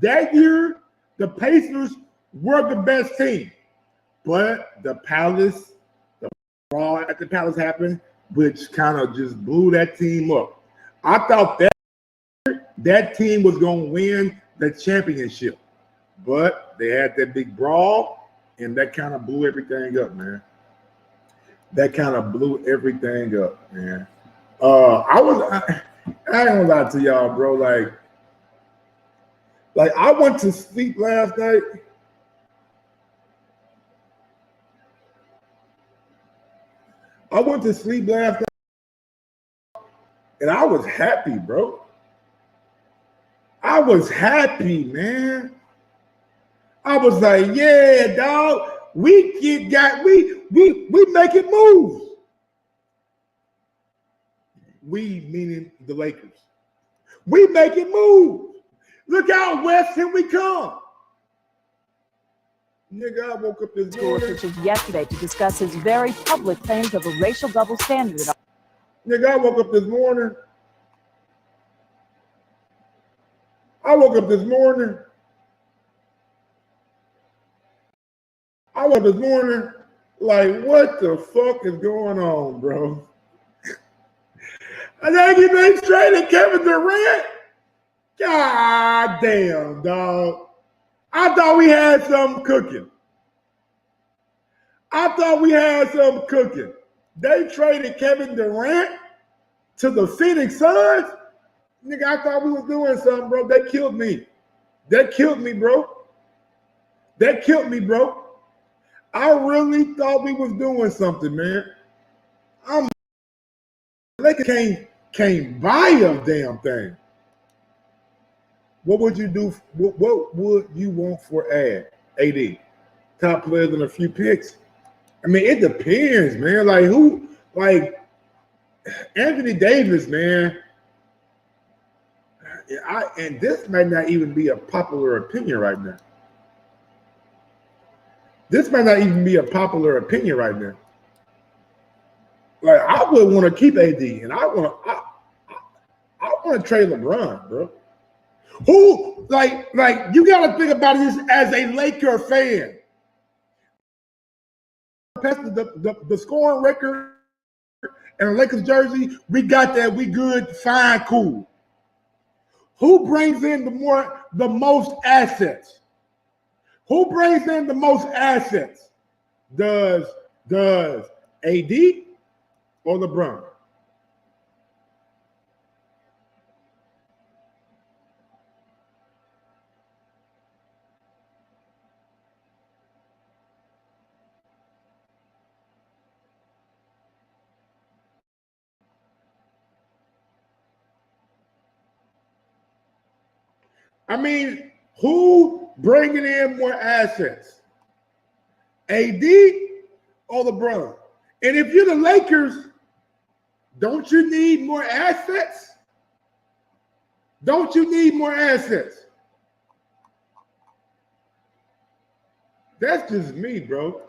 That year, the Pacers were the best team, but the brawl at the Palace happened, which kind of just blew that team up. I thought that team was gonna win the championship, but they had that big brawl, and that kind of blew everything up, man. I ain't gonna lie to y'all, bro. Like, I went to sleep last night. And I was happy, bro. I was happy, man. I was like, yeah, dog. We making moves. We meaning the Lakers. We making moves. Look out west, here we come. Nigga, I woke up this morning. Officials yesterday to discuss his very public claims of a racial double standard. Nigga, I woke up this morning. I woke up this morning like, what the fuck is going on, bro? And then they traded Kevin Durant. God damn, dog. I thought we had something cooking. They traded Kevin Durant to the Phoenix Suns. Nigga, I thought we was doing something, bro. They killed me. Bro. I really thought we was doing something, man. Lakers can't buy a damn thing. What would you do? What would you want for AD? Top players and a few picks? I mean, it depends, man. Like who? Like Anthony Davis, man. And this might not even be a popular opinion right now. Like I would want to keep AD, and I want to trade LeBron, bro. Who like you got to think about this as a Laker fan. The scoring record and a Lakers jersey, we got that. We good, fine, cool. Who brings in the most assets? Does AD or LeBron? I mean, who bringing in more assets? AD or LeBron? And if you're the Lakers, don't you need more assets? That's just me, bro.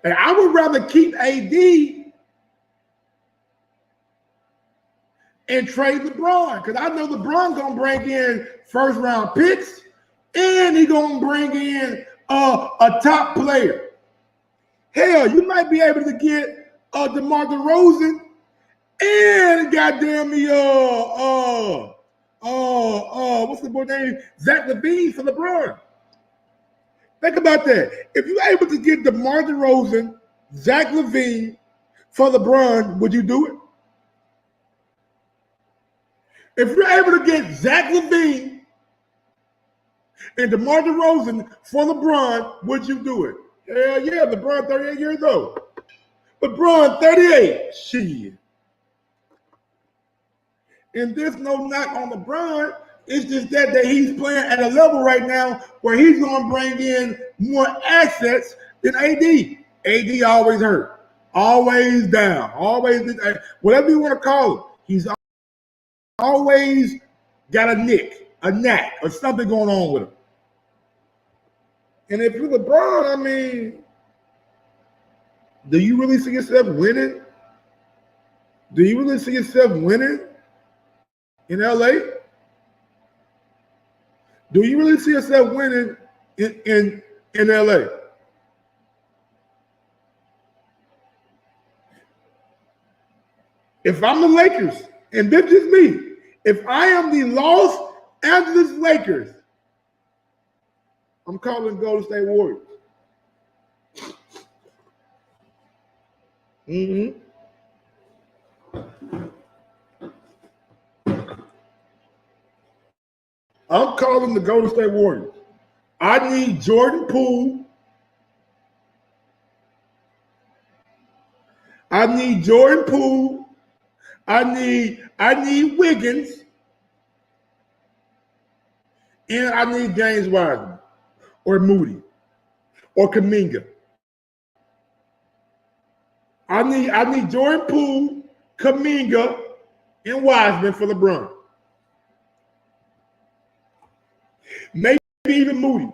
And I would rather keep AD and trade LeBron, because I know LeBron gonna bring in first round picks, and he gonna bring in a top player. Hell, you might be able to get DeMar DeRozan and goddamn me what's the boy name? Zach LaVine for LeBron. Think about that. If you're able to get DeMar DeRozan, Zach LaVine for LeBron, would you do it? If you're able to get Zach LaVine and DeMar DeRozan for LeBron, would you do it? Hell yeah, LeBron 38 years old. LeBron 38. Shit. And there's no knock on LeBron. It's just that he's playing at a level right now where he's going to bring in more assets than AD. AD always hurt, always down, always whatever you want to call it. He's always got a knack, or something going on with him. And if you're LeBron, I mean, do you really see yourself winning? In LA? Do you really see yourself winning in LA? If I'm the Lakers, and this is me, if I am the Los Angeles Lakers, I'm calling Golden State Warriors. I'm call them the Golden State Warriors. I need Jordan Poole. I need Jordan Poole. I need Wiggins. And I need James Wiseman or Moody or Kuminga. I need Jordan Poole, Kuminga, and Wiseman for LeBron. Maybe even Moody. You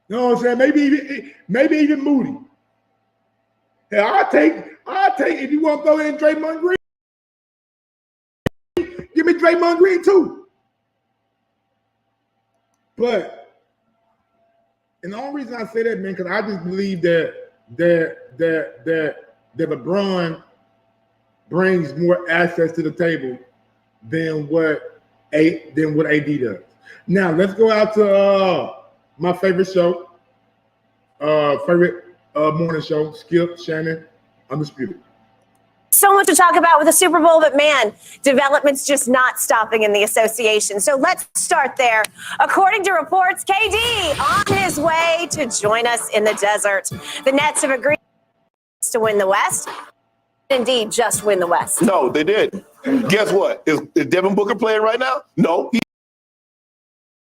know what I'm saying? Maybe even Moody. Hey, I'll take if you want to throw in Draymond Green. Give me Draymond Green too. But, and the only reason I say that, man, because I just believe that LeBron brings more assets to the table than what AD does. Now let's go out to my favorite show, morning show, Skip, Shannon, Undisputed. So much to talk about with the Super Bowl, but man, development's just not stopping in the association. So let's start there. According to reports, KD on his way to join us in the desert. The Nets have agreed to win the West. Indeed, just win the West. No, they did. Guess what? Is Devin Booker playing right now? No.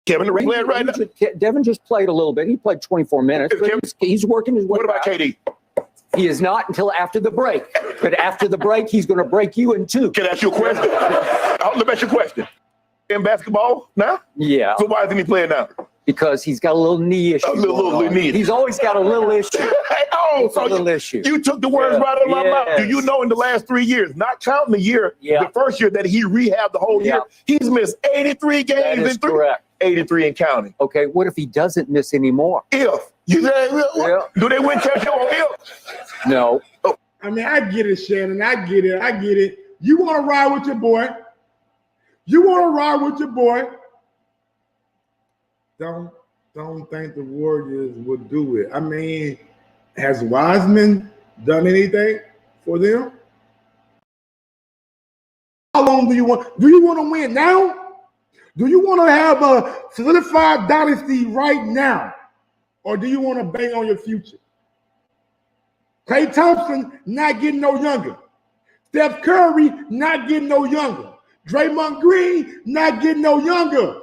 Kevin Durant playing right now? Devin just played a little bit. He played 24 minutes. He's working his way. What about KD? He is not until after the break. But after the break, he's going to break you in two. Can I ask you a question? Let me ask you a question. In basketball now? Yeah. So why isn't he playing now? Because he's got a little knee issue. A little knee. He's always got a little issue. So a little issue. You took the words right out of my mouth. Do you know in the last 3 years, not counting the year, the first year that he rehabbed the whole year, he's missed 83 games. That is correct. 83 and counting. Okay, what if he doesn't miss any more? If. You say, do they win championship on if? No. I mean, I get it, Shannon. I get it. You want to ride with your boy. Don't think the Warriors would do it. I mean, has Wiseman done anything for them? How long do you want? Do you want to win now? Do you want to have a solidified dynasty right now? Or do you want to bang on your future? Klay Thompson not getting no younger. Steph Curry not getting no younger. Draymond Green not getting no younger.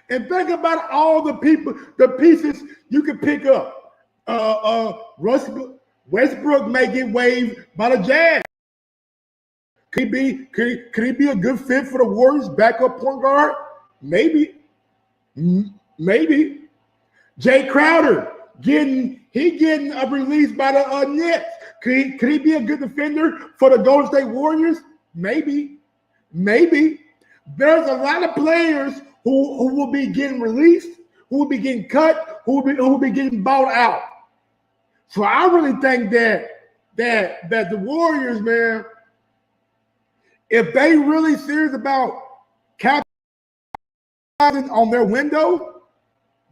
And think about all the pieces you can pick up. Westbrook may get waived by the Jazz. Could he be a good fit for the Warriors backup point guard? Maybe. Jay Crowder getting released by the Nets. Could he be a good defender for the Golden State Warriors? Maybe. There's a lot of players who will be getting released, who will be getting cut, who will be getting bought out. So I really think that the Warriors, man, if they really serious about capitalizing on their window,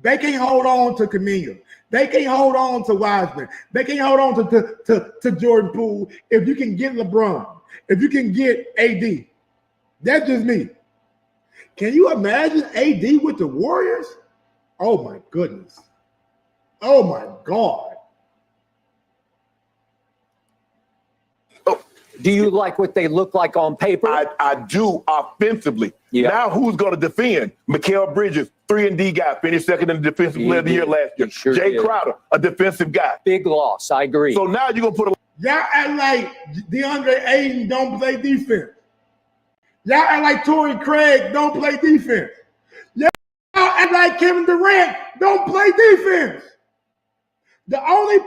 they can't hold on to Kuminga. They can't hold on to Wiseman. They can't hold on to Jordan Poole. If you can get LeBron, if you can get AD, that's just me. Can you imagine AD with the Warriors? Oh my goodness. Oh my God. Do you like what they look like on paper? I do offensively. Yeah. Now who's going to defend? Mikal Bridges, 3-and-D guy, finished second in the defensive player of the year last year. Sure Jay Crowder, a defensive guy. Big loss, I agree. So now you're going to put y'all act like DeAndre Ayton don't play defense. Y'all act like Torrey Craig don't play defense. Y'all act like Kevin Durant don't play defense. The only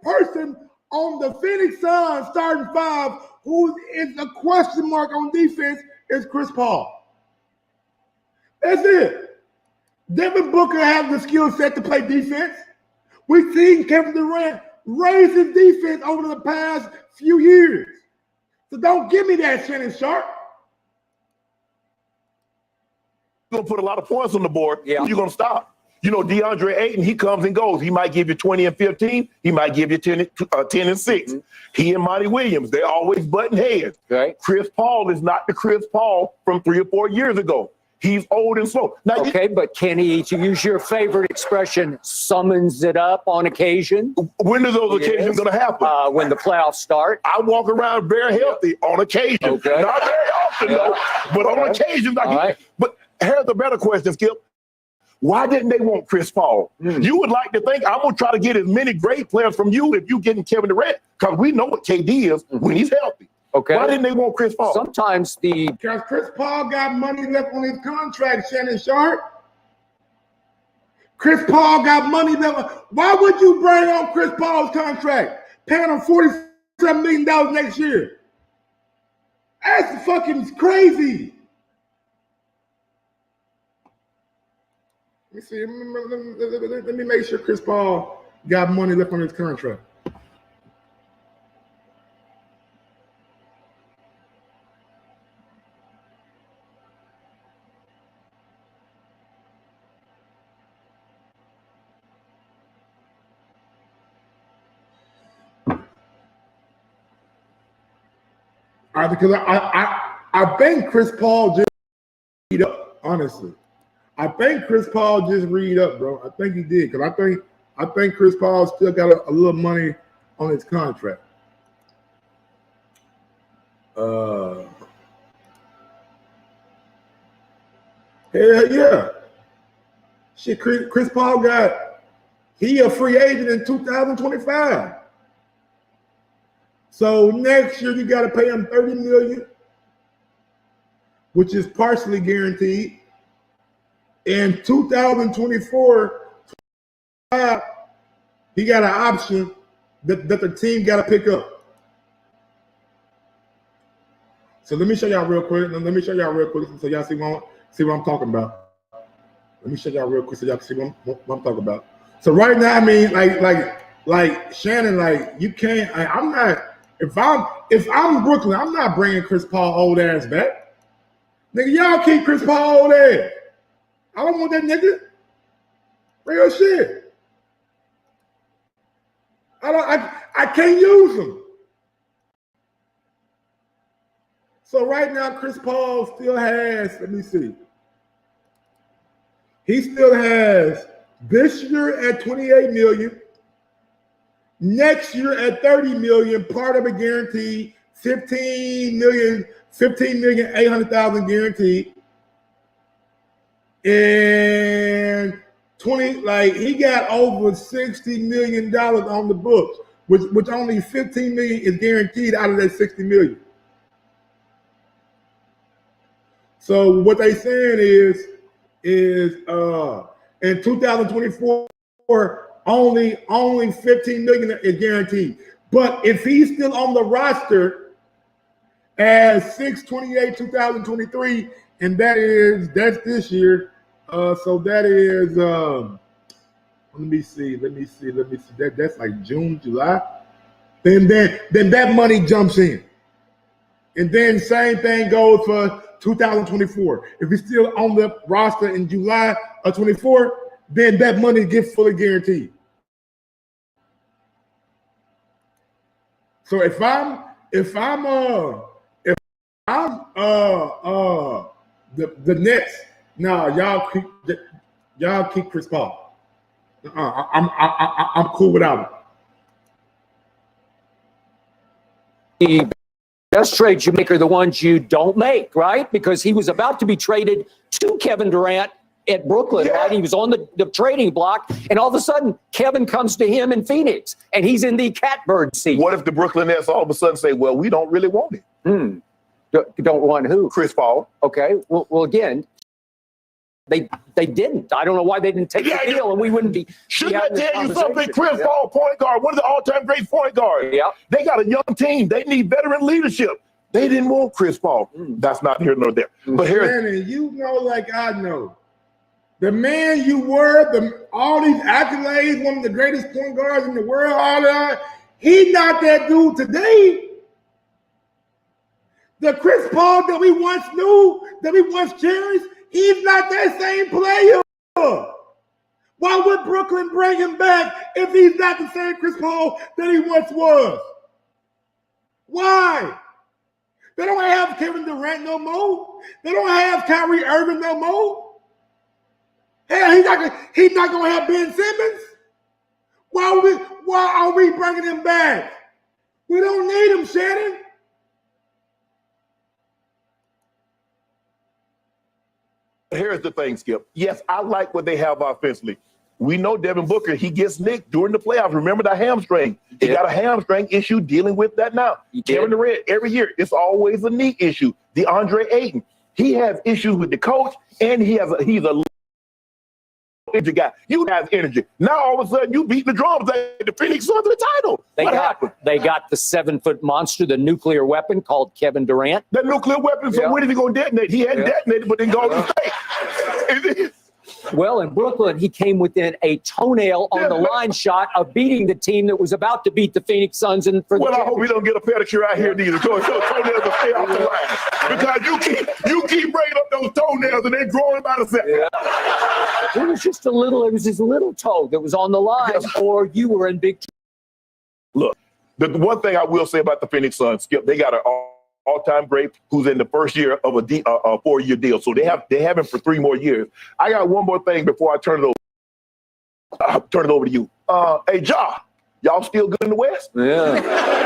person on the Phoenix Suns starting five who is a question mark on defense is Chris Paul. That's it. Devin Booker has the skill set to play defense. We've seen Kevin Durant raise his defense over the past few years. So don't give me that, Shannon Sharp. You're going to put a lot of points on the board. Yeah. Who you going to stop? DeAndre Ayton, he comes and goes. He might give you 20 and 15. He might give you 10 and 6. He and Monty Williams, they always button heads. Right. Chris Paul is not the Chris Paul from 3 or 4 years ago. He's old and slow. Now, okay, but can he, to use your favorite expression, summons it up on occasion? When are those occasions going to happen? When the playoffs start. I walk around very healthy on occasion. Okay. Not very often, though, but on occasion. But here's the better question, Skip. Why didn't they want Chris Paul? You would like to think I'm going to try to get as many great players from you if you're getting Kevin Durant, because we know what KD is when he's healthy. Okay. Why didn't they want Chris Paul? Sometimes because Chris Paul got money left on his contract, Shannon Sharp. Chris Paul got money left. Why would you bring on Chris Paul's contract? Paying him $47 million next year. That's fucking crazy. Let me see. Let me make sure Chris Paul got money left on his contract. Because I think Chris Paul just read up, honestly. I think Chris Paul just read up, bro. I think he did, because I think Chris Paul still got a little money on his contract. Hell yeah. Shit, Chris Paul he a free agent in 2025. So next year you got to pay him $30 million, which is partially guaranteed. In 2024, he got an option that the team got to pick up. So let me show y'all real quick. So y'all see what I'm talking about. Let me show y'all real quick so y'all can see what I'm talking about. So right now, I mean, like Shannon, like you can't. I'm not. If I'm Brooklyn, I'm not bringing Chris Paul old ass back. Nigga, y'all keep Chris Paul old ass. I don't want that nigga. Real shit. I can't use him. So right now, Chris Paul still has, let me see. He still has this year at $28 million. Next year at $30 million, part of it guaranteed, $15,800,000 guaranteed. And he got over $60 million on the books, which only $15 million is guaranteed out of that $60 million. So what they saying is in 2024, only $15 million is guaranteed. But if he's still on the roster as 6/28/2023, and that's this year, so that is let me see. That's like June, July. Then that money jumps in. And then same thing goes for 2024. If he's still on the roster in July of 24, then that money gets fully guaranteed. So if I'm the Nets, y'all keep Chris Paul. I'm cool without him. The best trades you make are the ones you don't make, right? Because he was about to be traded to Kevin Durant at Brooklyn, right? He was on the trading block, and all of a sudden, Kevin comes to him in Phoenix, and he's in the catbird seat. What if the Brooklyn Nets all of a sudden say, well, we don't really want it? Don't want who? Chris Paul. Okay. Well, again, they didn't. I don't know why they didn't take the deal, and we wouldn't be. Shouldn't I tell you something? Chris Paul, point guard, one of the all-time great point guards. Yeah. They got a young team. They need veteran leadership. They didn't want Chris Paul. That's not here nor there. But Shannon, you know, like I know, the man you were, all these accolades, one of the greatest point guards in the world, all that. He's not that dude today. The Chris Paul that we once knew, that we once cherished, he's not that same player. Why would Brooklyn bring him back if he's not the same Chris Paul that he once was? Why? They don't have Kevin Durant no more. They don't have Kyrie Irving no more. Hell, he's not gonna have Ben Simmons. Why are we bringing him back? We don't need him, Shannon. Here's the thing, Skip. Yes, I like what they have offensively. We know Devin Booker, he gets nicked during the playoffs. Remember the hamstring. He got a hamstring issue dealing with that now. Kevin Durant, every year, it's always a knee issue. DeAndre Ayton, he has issues with the coach, and he's a energy guy. You have energy. Now all of a sudden you beat the drums at the Phoenix Suns the title. What happened? They got the 7-foot monster, the nuclear weapon called Kevin Durant. That nuclear weapon, so when is he going to detonate? He hadn't detonated, but then Golden State. Well, in Brooklyn, he came within a toenail on the line shot of beating the team that was about to beat the Phoenix Suns. I hope we don't get a pedicure out here neither. So toenails will stay off the line. Because you keep bringing up those toenails and they're growing by the second. It was just a little, it was his little toe that was on the line, or you were in big trouble. Look, the one thing I will say about the Phoenix Suns, Skip, they got an all-time great who's in the first year of a 4-year deal. So they have him for 3 more years. I got one more thing before I turn it over. I'll turn it over to you. Hey, Ja, y'all still good in the West? Yeah.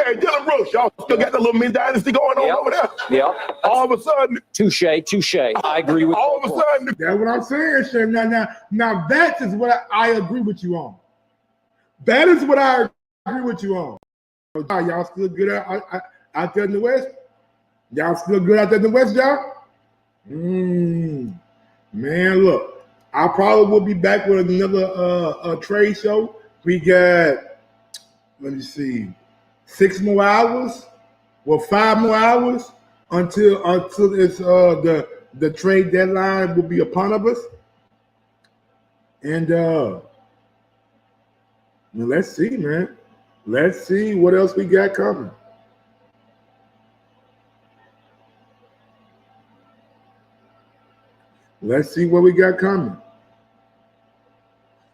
Hey, Dylan Brooks, y'all still got the little mini dynasty going on over there? Yep. All of a sudden. Touche. I agree with you. All of a sudden. That's what I'm saying, Shane. Now that is what I agree with you on. That is what I agree with you on. Y'all still good out there in the West? Y'all still good out there in the West, y'all? Man, look, I probably will be back with another trade show. We got, let me see, 6 more hours, 5 more hours until it's the trade deadline will be upon of us. And let's see, man. Let's see what else we got coming. Let's see what we got coming.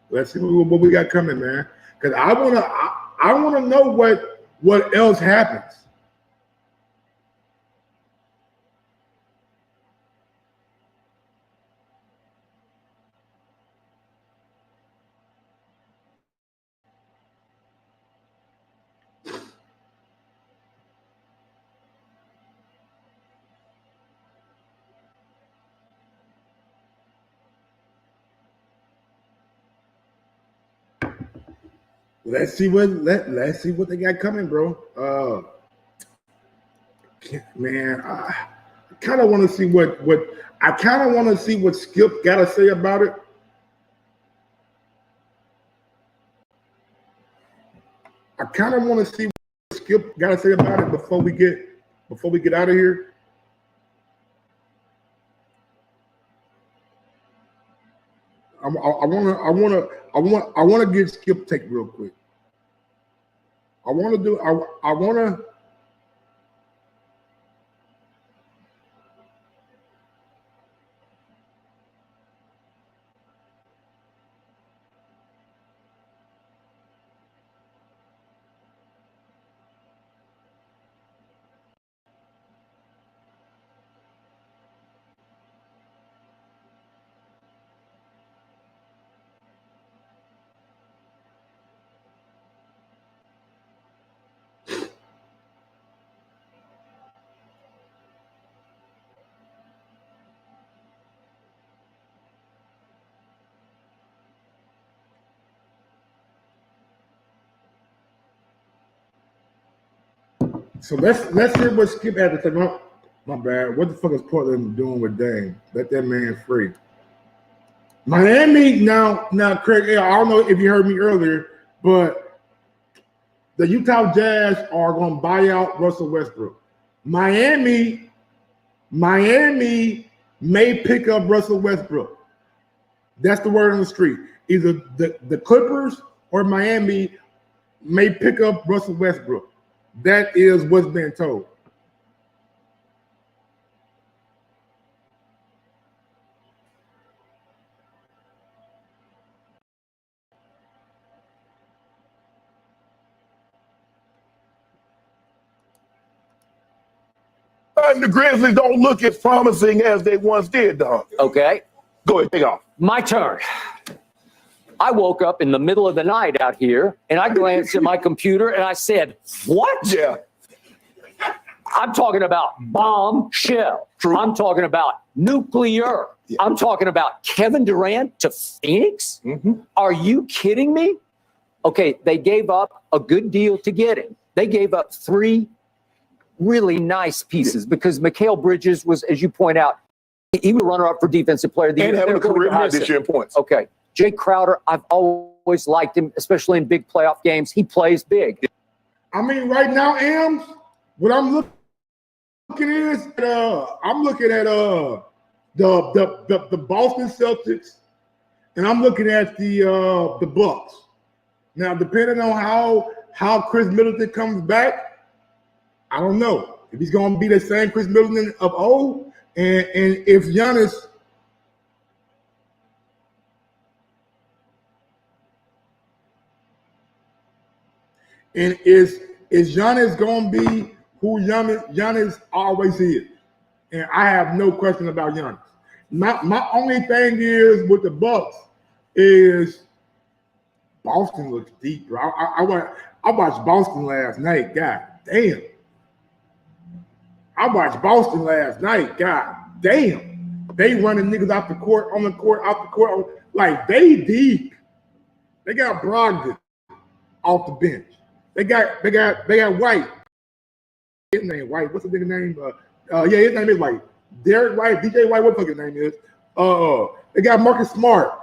Let's see what we got coming, man. Because I wanna know what else happens. Let's see what they got coming, bro. Man, I kind of want to see what Skip got to say about it. I kind of want to see what Skip got to say about it before we get out of here. I want to get Skip take real quick. I want to. So let's hear what Skip had to say. My bad. What the fuck is Portland doing with Dame? Let that man free. Miami now, Craig. I don't know if you heard me earlier, but the Utah Jazz are going to buy out Russell Westbrook. Miami may pick up Russell Westbrook. That's the word on the street. Either the Clippers or Miami may pick up Russell Westbrook. That is what's been told. But the Grizzlies don't look as promising as they once did, Don. Okay. Go ahead, take off. My turn. I woke up in the middle of the night out here, and I glanced at my computer, and I said, what? Yeah. I'm talking about bombshell. True. I'm talking about nuclear. Yeah. I'm talking about Kevin Durant to Phoenix. Mm-hmm. Are you kidding me? Okay, they gave up a good deal to get him. They gave up 3 really nice pieces because Mikal Bridges was, as you point out, he was a runner-up for Defensive Player of the Year. And having a career year this year in points. Okay. Jay Crowder, I've always liked him, especially in big playoff games. He plays big. I mean, right now, Ams, what I'm looking is I'm looking at the Boston Celtics, and I'm looking at the Bucks. Now, depending on how Chris Middleton comes back, I don't know if he's going to be the same Chris Middleton of old, and if Giannis. And is Giannis going to be who Giannis always is? And I have no question about Giannis. My only thing is with the Bucks is Boston looks deep, bro. I watched Boston last night. God damn. I watched Boston last night. God damn. They running niggas off the court, off the court. Like, they deep. They got Brogdon off the bench. They got White. His name White. What's the nigga name? His name is White. Derek White, DJ White. What the fuck his name is? They got Marcus Smart.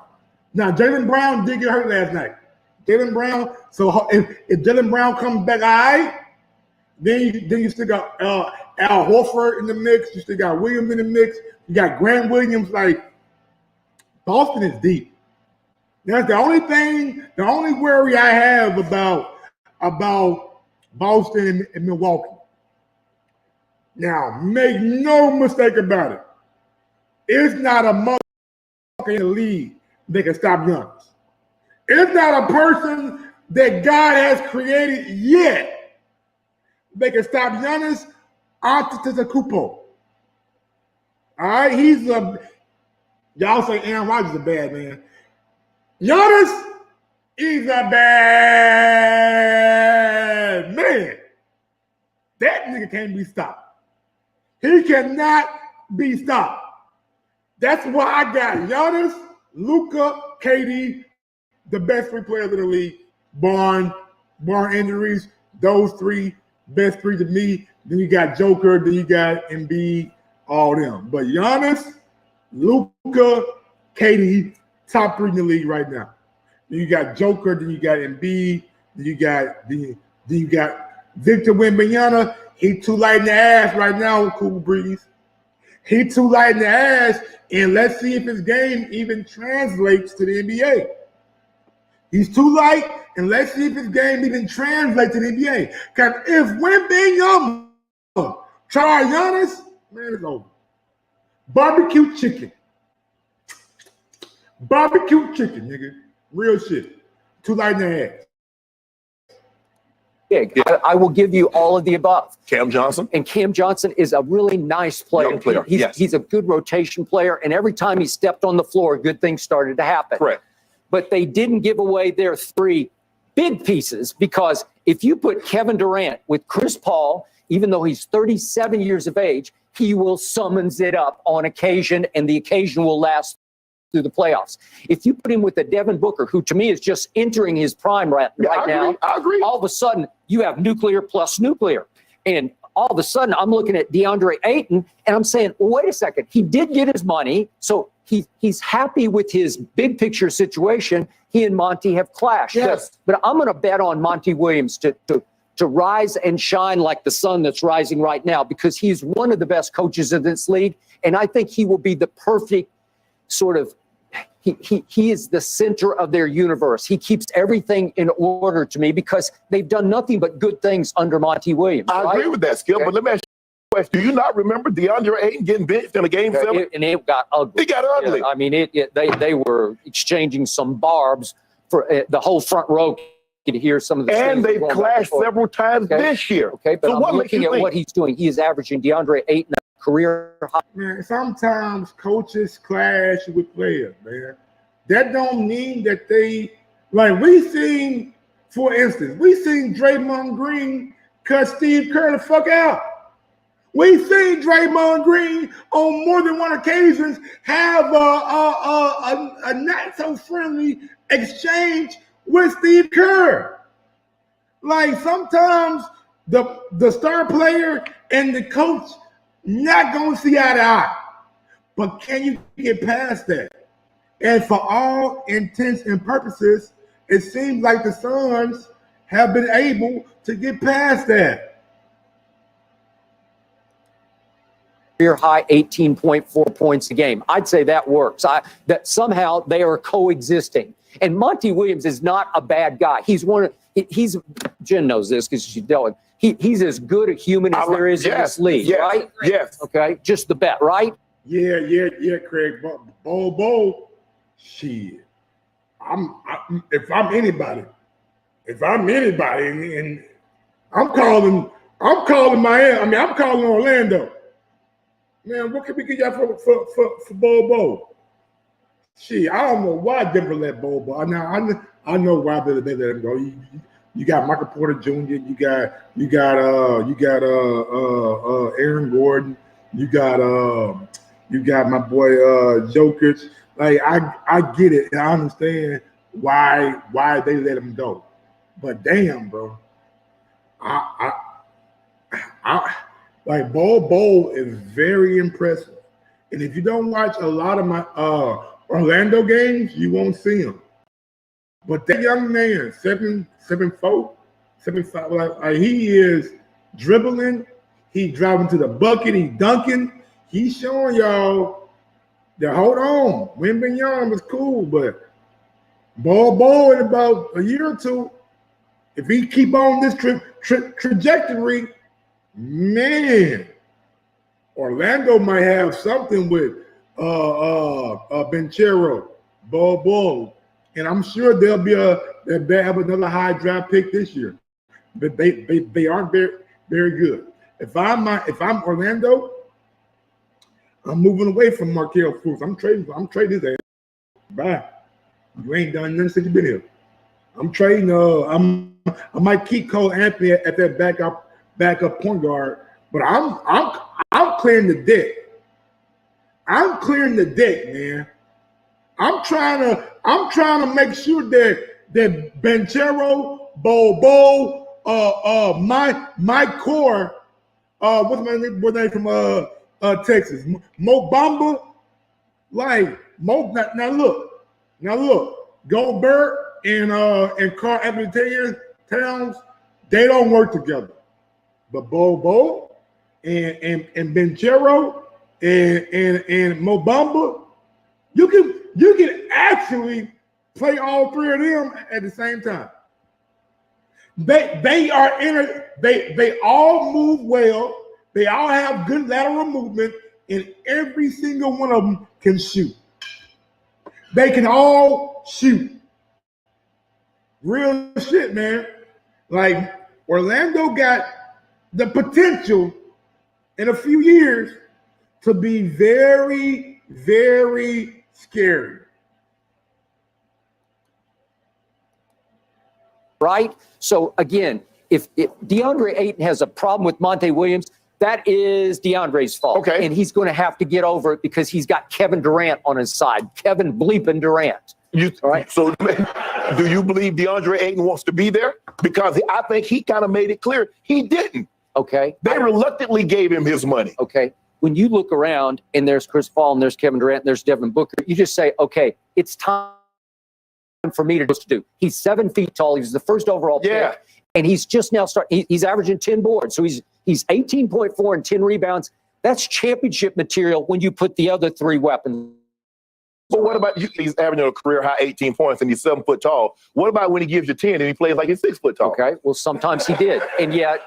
Now Jaylen Brown did get hurt last night. Jaylen Brown. So if Jaylen Brown comes back, all right, then you still got Al Horford in the mix. You still got Williams in the mix. You got Grant Williams. Like, Boston is deep. That's the only thing. The only worry I have about Boston and Milwaukee. Now, make no mistake about it. It's not a motherfucker in the league that can stop Giannis. It's not a person that God has created yet that can stop Giannis Antetokounmpo. All right? Y'all say Aaron Rodgers is a bad man. Giannis, he's a bad man. That nigga can't be stopped. He cannot be stopped. That's why I got Giannis, Luka, KD, the best 3 players in the league, barring injuries. Those 3, best 3 to me. Then you got Joker, then you got Embiid, all them. But Giannis, Luka, KD, top 3 in the league right now. Then you got Joker, then you got Embiid, then you got Victor Wembanyama. He too light in the ass right now, Cool Breeze. He too light in the ass, and let's see if his game even translates to the NBA. He's too light, and let's see if his game even translates to the NBA. Because if Wembanyama try Giannis, man, it's over. Barbecue chicken. Barbecue chicken, nigga. Real shit. Too light in the ass. I will give you all of the above. Cam Johnson. And Cam Johnson is a really nice player. Young player. He's a good rotation player, and every time he stepped on the floor, good things started to happen. Correct. But they didn't give away their 3 big pieces, because if you put Kevin Durant with Chris Paul, even though he's 37 years of age, he will summons it up on occasion, and the occasion will last through the playoffs. If you put him with a Devin Booker, who to me is just entering his prime right now, I agree. all of a sudden you have nuclear plus nuclear. And all of a sudden I'm looking at DeAndre Ayton and I'm saying, well, wait a second. He did get his money, so he's happy with his big picture situation. He and Monty have clashed. Yes. But I'm going to bet on Monty Williams to rise and shine like the sun that's rising right now, because he's one of the best coaches in this league. And I think he will be the perfect sort of, he is the center of their universe. He keeps everything in order to me, because they've done nothing but good things under Monty Williams. I agree with that, Skip, but let me ask you a question. Do you not remember DeAndre Ayton getting benched in a game 7? And it got ugly. It got ugly. Yeah, I mean, they were exchanging some barbs for the whole front row. You could hear some of the and they've clashed several times this year. Okay, but so I'm looking at what he's doing. He is averaging DeAndre Ayton career high. Man, sometimes coaches clash with players, man. That don't mean that they, like for instance, we seen Draymond Green cut Steve Kerr the fuck out. We seen Draymond Green on more than one occasions have a not so friendly exchange with Steve Kerr. Like sometimes the star player and the coach not gonna see eye to eye. But can you get past that? And for all intents and purposes, it seems like the Suns have been able to get past that. Career high 18.4 points a game. I'd say that works. That somehow they are coexisting. And Monty Williams is not a bad guy. He's Jen knows this because she dealt with him. He's as good a human as there is in this league, right? Yes. Okay, just the bet, right? Yeah, Craig. Bo, shit. If I'm anybody, and I'm calling Miami. I mean, I'm calling Orlando. Man, what can we get y'all for Bo? Shit, I don't know why Denver let Bo. I know why they let him go. You got Michael Porter Jr. You got Aaron Gordon. You got my boy Jokic. Like I get it and I understand why they let him go. But damn, bro. I like Bo is very impressive. And if you don't watch a lot of my Orlando games, you won't see him. But that young man, 7'4", 7'5", like he is dribbling, he driving to the bucket, he dunking, he's showing y'all that hold on. Wembanyama was cool, but Bo in about a year or two, if he keep on this trajectory, man, Orlando might have something with Banchero, Bo, and I'm sure they'll have another high draft pick this year. But they aren't very good. If I'm Orlando, I'm moving away from Markelle Fultz. I'm trading his ass. Bye. You ain't done nothing since you've been here. I'm trading. I might keep Cole Anthony at that backup point guard, but I'm clearing the deck. I'm clearing the deck, man. I'm trying to make sure that Banchero, Bo, my core, what's my name from Texas, Mo Bamba, like Mo. Now look, Goldberg and Karl Anthony Towns, they don't work together, but Bo and Banchero and Mo Bamba, you can actually play all three of them at the same time. They all move well. They all have good lateral movement, and every single one of them can shoot. They can all shoot. Real shit, man. Like Orlando got the potential in a few years to be very, very scary. Right? So again, if DeAndre Ayton has a problem with Monty Williams, that is DeAndre's fault. Okay. And he's going to have to get over it because he's got Kevin Durant on his side. Kevin bleeping Durant. All right. So do you believe DeAndre Ayton wants to be there? Because I think he kind of made it clear he didn't. Okay. They reluctantly gave him his money. Okay. When you look around and there's Chris Paul and there's Kevin Durant and there's Devin Booker, you just say, okay, it's time for me to do. He's 7 feet tall. He's the first overall pick. And he's just now starting. He's averaging 10 boards. So he's 18.4 and 10 rebounds. That's championship material when you put the other three weapons. But what about you? He's averaging a career high 18 points and he's 7 foot tall. What about when he gives you 10 and he plays like he's 6 foot tall? Okay. Well, sometimes he did. And yet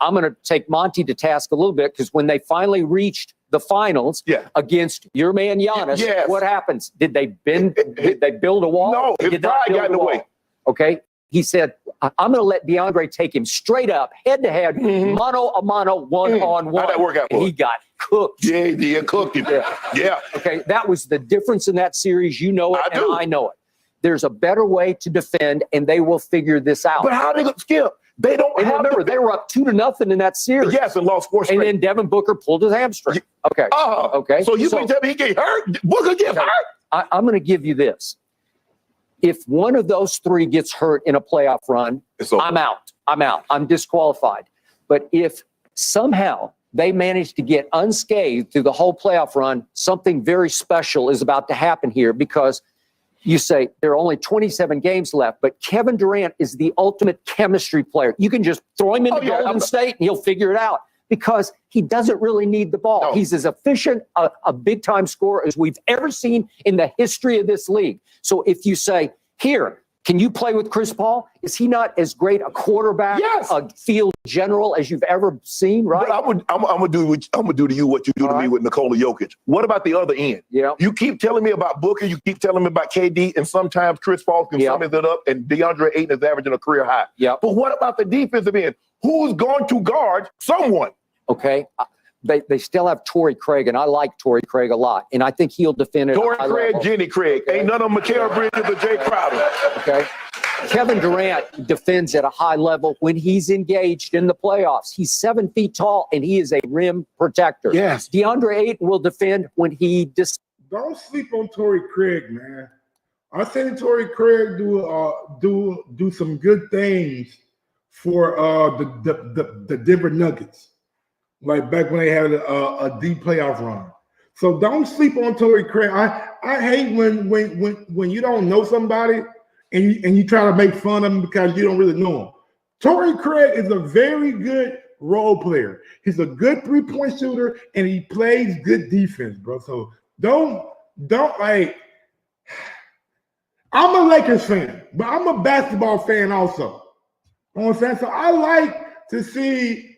I'm going to take Monty to task a little bit because when they finally reached the finals against your man Giannis, what happens? Did they build a wall? No, his pride got in the way. Okay. He said, I'm going to let DeAndre take him straight up, head-to-head, mano-a-mano, one-on-one. How'd that work out for And he him? got cooked. Yeah, he did. Cooked him. Yeah. Okay, that was the difference in that series. You know it, I do. and I know it. There's a better way to defend, and they will figure this out. But how they going to Skip? They don't And have remember, they were up 2-0 in that series. Yes, and lost 4 straight. And then Devin Booker pulled his hamstring. Okay. Okay. So you mean tell me he get hurt? Booker get hurt? I'm going to give you this. If one of those three gets hurt in a playoff run, I'm out. I'm disqualified. But if somehow they manage to get unscathed through the whole playoff run, something very special is about to happen here, because you say there are only 27 games left, but Kevin Durant is the ultimate chemistry player. You can just throw him into Golden State and he'll figure it out, because he doesn't really need the ball. He's as efficient a big-time scorer as we've ever seen in the history of this league. So if you say, here, can you play with Chris Paul? Is he not as great a quarterback, a field general as you've ever seen, right? But I'm gonna do to you what you do to me with Nikola Jokic. What about the other end? Yeah. You keep telling me about Booker, you keep telling me about KD, and sometimes Chris Paul can sum it up, and DeAndre Ayton is averaging a career high. Yeah. But what about the defensive end? Who's going to guard someone? Okay. They still have Torrey Craig, and I like Torrey Craig a lot, and I think he'll defend it. Torrey Craig, Jenny Craig. Ain't none of them Mikal Bridges or Jay Crowder. Okay. Kevin Durant defends at a high level when he's engaged in the playoffs. He's 7 feet tall, and he is a rim protector. Yes. DeAndre Ayton will defend when he Don't sleep on Torrey Craig, man. I think Torrey Craig do some good things for the Denver Nuggets, like back when they had a deep playoff run. So don't sleep on Torrey Craig. I hate when you don't know somebody and you try to make fun of them because you don't really know them. Torrey Craig is a very good role player. He's a good 3-point shooter, and he plays good defense, bro. So don't like. I'm a Lakers fan, but I'm a basketball fan also. You know what I'm saying? So I like to see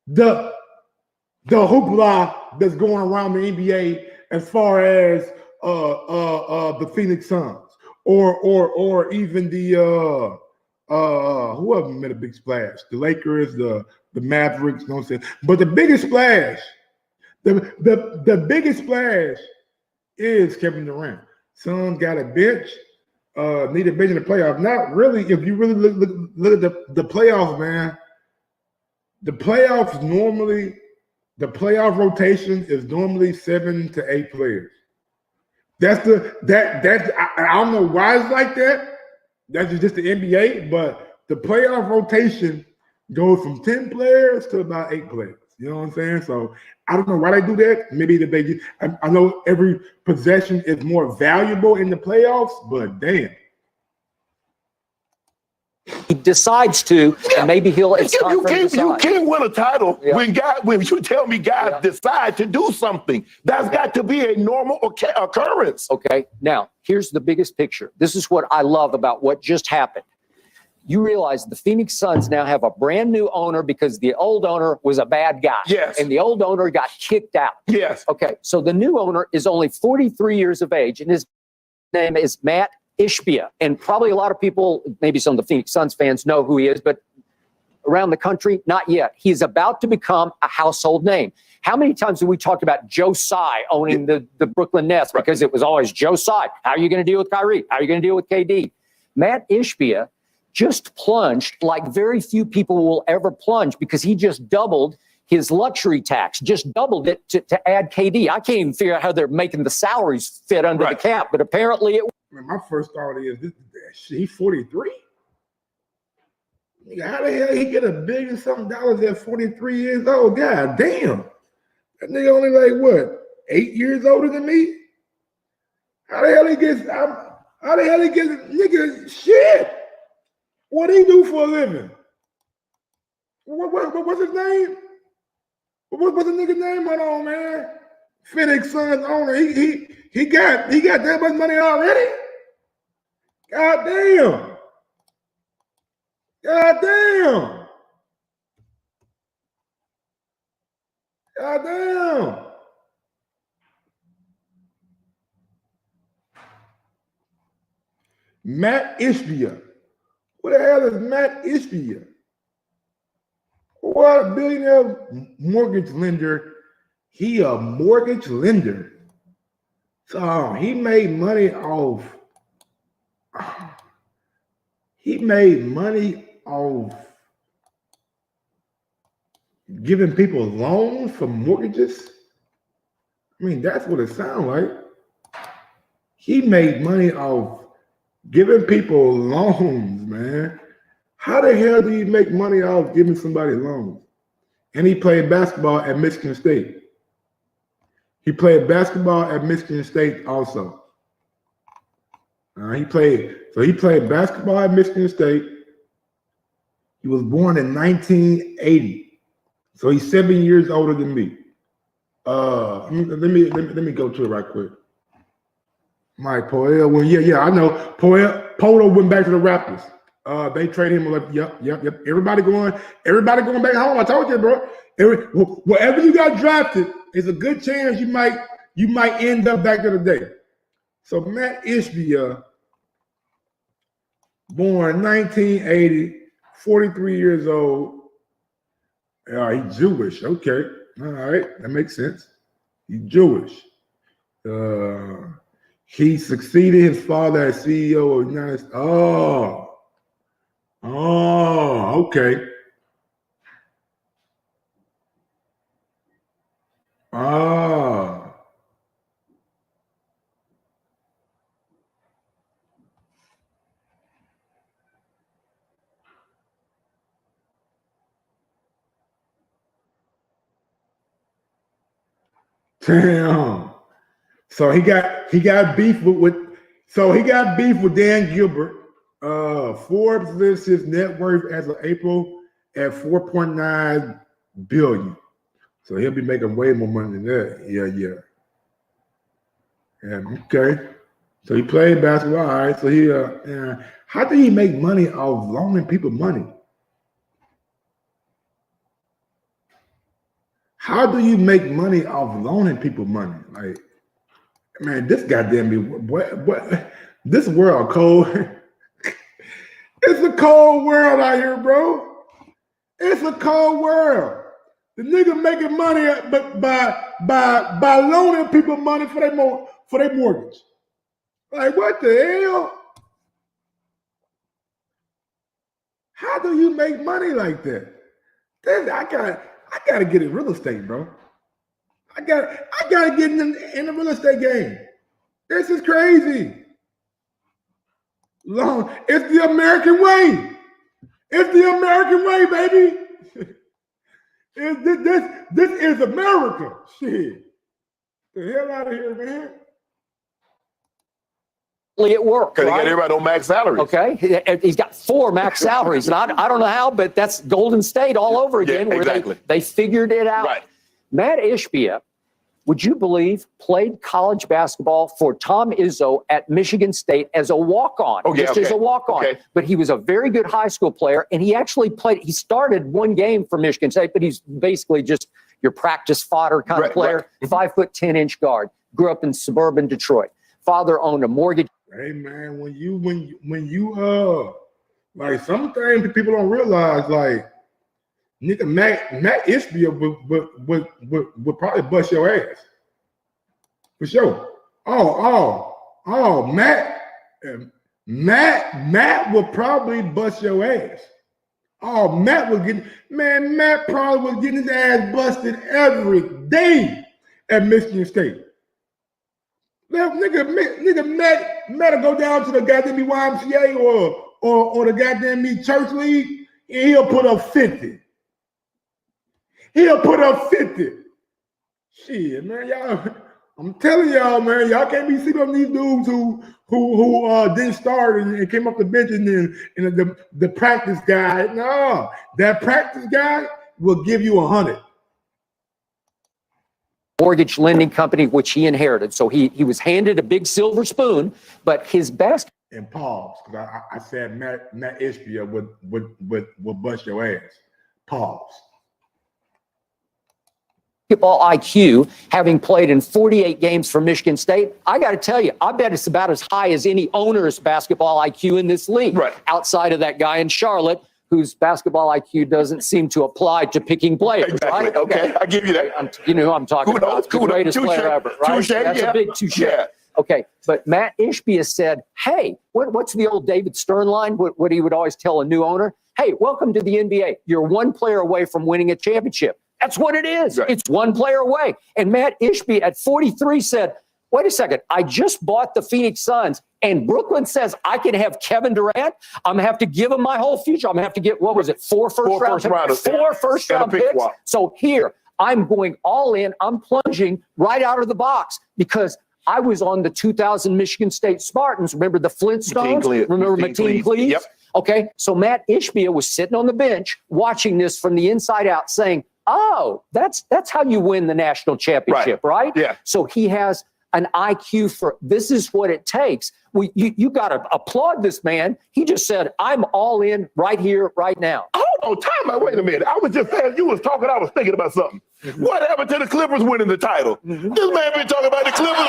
the hoopla that's going around the NBA as far as the Phoenix Suns or even the whoever made a big splash, the Lakers, the Mavericks, you know what I'm saying? But the biggest splash, the biggest splash is Kevin Durant. Suns got a bench, need a bench in the playoffs. Not really, if you really look at the playoffs, man. The playoffs normally, the playoff rotation is normally 7 to 8 players. That's I don't know why it's like that. That's just the NBA, but the playoff rotation goes from 10 players to about 8 players. You know what I'm saying? So I don't know why they do that. Maybe I know every possession is more valuable in the playoffs, but damn. he decides to, and maybe he'll. It's time You for him to decide. can't win a title when you tell me guys decide to do something. That's got to be a normal occurrence. Okay. Now, here's the biggest picture. This is what I love about what just happened. You realize the Phoenix Suns now have a brand new owner because the old owner was a bad guy. Yes. And the old owner got kicked out. Yes. Okay. So the new owner is only 43 years of age, and his name is Matt Ishbia. And probably a lot of people, maybe some of the Phoenix Suns fans know who he is, but around the country, not yet. He's about to become a household name. How many times have we talked about Joe Tsai owning the Brooklyn Nets? Because it was always Joe Tsai. How are you going to deal with Kyrie? How are you going to deal with KD? Matt Ishbia just plunged like very few people will ever plunge because he just doubled his luxury tax, just doubled it to add KD. I can't even figure out how they're making the salaries fit under the cap, but apparently it. My first thought is, he's 43? How the hell he get $1 billion at 43 years old? God damn. That nigga only like, what, 8 years older than me? How the hell he gets, nigga, shit? What do he do for a living? What's his name? What's the nigga name? Hold on, man. Phoenix Suns owner. He got that much money already? God damn. God damn. God damn. Matt Ishbia. What the hell is Matt Ishbia? What a billionaire mortgage lender. He a mortgage lender. So he made money off. He made money off giving people loans for mortgages. I mean, that's what it sounds like. He made money off giving people loans, man. How the hell do you make money off giving somebody loans? And he played basketball at Michigan State. He played basketball at Michigan State also. He played basketball at Michigan State. He was born in 1980. So he's 7 years older than me. Let me go to it right quick. Mike Poel, well, I know. Polo went back to the Raptors. They traded him. Like, yep. Everybody going back home. I told you, bro. Wherever you got drafted, it's a good chance you might end up back to the day. So Matt Ishbia, born 1980, 43 years old. He's Jewish. Okay, all right, that makes sense. He's Jewish. He succeeded his father as CEO of the United States. Oh, okay. Damn. So he got beef with Dan Gilbert. Forbes lists his net worth as of April at $4.9 billion. So he'll be making way more money than that. Yeah. Okay. So he played basketball. All right. So he how do he make money off loaning people money? How do you make money off loaning people money? Like, man, this goddamn what this world cold. It's a cold world out here, bro. It's a cold world. The nigga making money by loaning people money for their mortgage. Like, what the hell? How do you make money like that? I gotta get in real estate, bro. I gotta get in the real estate game. This is crazy. It's the American way. It's the American way, baby. This is America. Shit. The hell out of here, man. At work, because he got everybody on max salaries. Okay, he's got 4 max salaries, and I don't know how, but that's Golden State all over again, where they figured it out. Right. Matt Ishbia, would you believe, played college basketball for Tom Izzo at Michigan State as a walk-on, as a walk-on. Okay. But he was a very good high school player, and he actually played. He started 1 game for Michigan State, but he's basically just your practice fodder kind of player. 5'10" guard. Grew up in suburban Detroit. Father owned a mortgage. Hey man, when you like some things people don't realize, like nigga Matt Ishbia would probably bust your ass for sure. Matt would probably bust your ass. Matt probably was getting his ass busted every day at Michigan State. Nigga Matt go down to the goddamn YMCA or the goddamn church league, and he'll put up 50. Shit, man, y'all. I'm telling y'all, man, y'all can't be sitting on these dudes who didn't start and came up the bench and the practice guy. No, that practice guy will give you 100. Mortgage lending company, which he inherited. So he was handed a big silver spoon, but his best. And pause, because I said Matt Ishbia would bust your ass. Pause. basketball IQ, having played in 48 games for Michigan State, I got to tell you, I bet it's about as high as any owner's basketball IQ in this league, outside of that guy in Charlotte, whose basketball IQ doesn't seem to apply to picking players, right? Okay, I give you that. You know who I'm talking about. The greatest player ever, right? That's a big touche. Yeah. Okay, but Matt Ishbia said, hey, what's the old David Stern line? What he would always tell a new owner? Hey, welcome to the NBA. You're one player away from winning a championship. That's what it is. Right. It's one player away. And Matt Ishbia at 43 said, wait a second, I just bought the Phoenix Suns, and Brooklyn says I can have Kevin Durant. I'm going to have to give him my whole future. I'm going to have to get, what was it, four first round picks? So here, I'm going all in. I'm plunging right out of the box because I was on the 2000 Michigan State Spartans. Remember the Flintstones? Remember Mateen Cleaves? Yep. Okay, so Matt Ishbia was sitting on the bench watching this from the inside out saying, oh, that's how you win the national championship, right? Yeah. So he has an IQ for this is what it takes. You got to applaud this man. He just said, I'm all in right here, right now. Hold on, time out. Wait a minute. I was just saying, you was talking, I was thinking about something. What happened to the Clippers winning the title? This man been talking about the Clippers.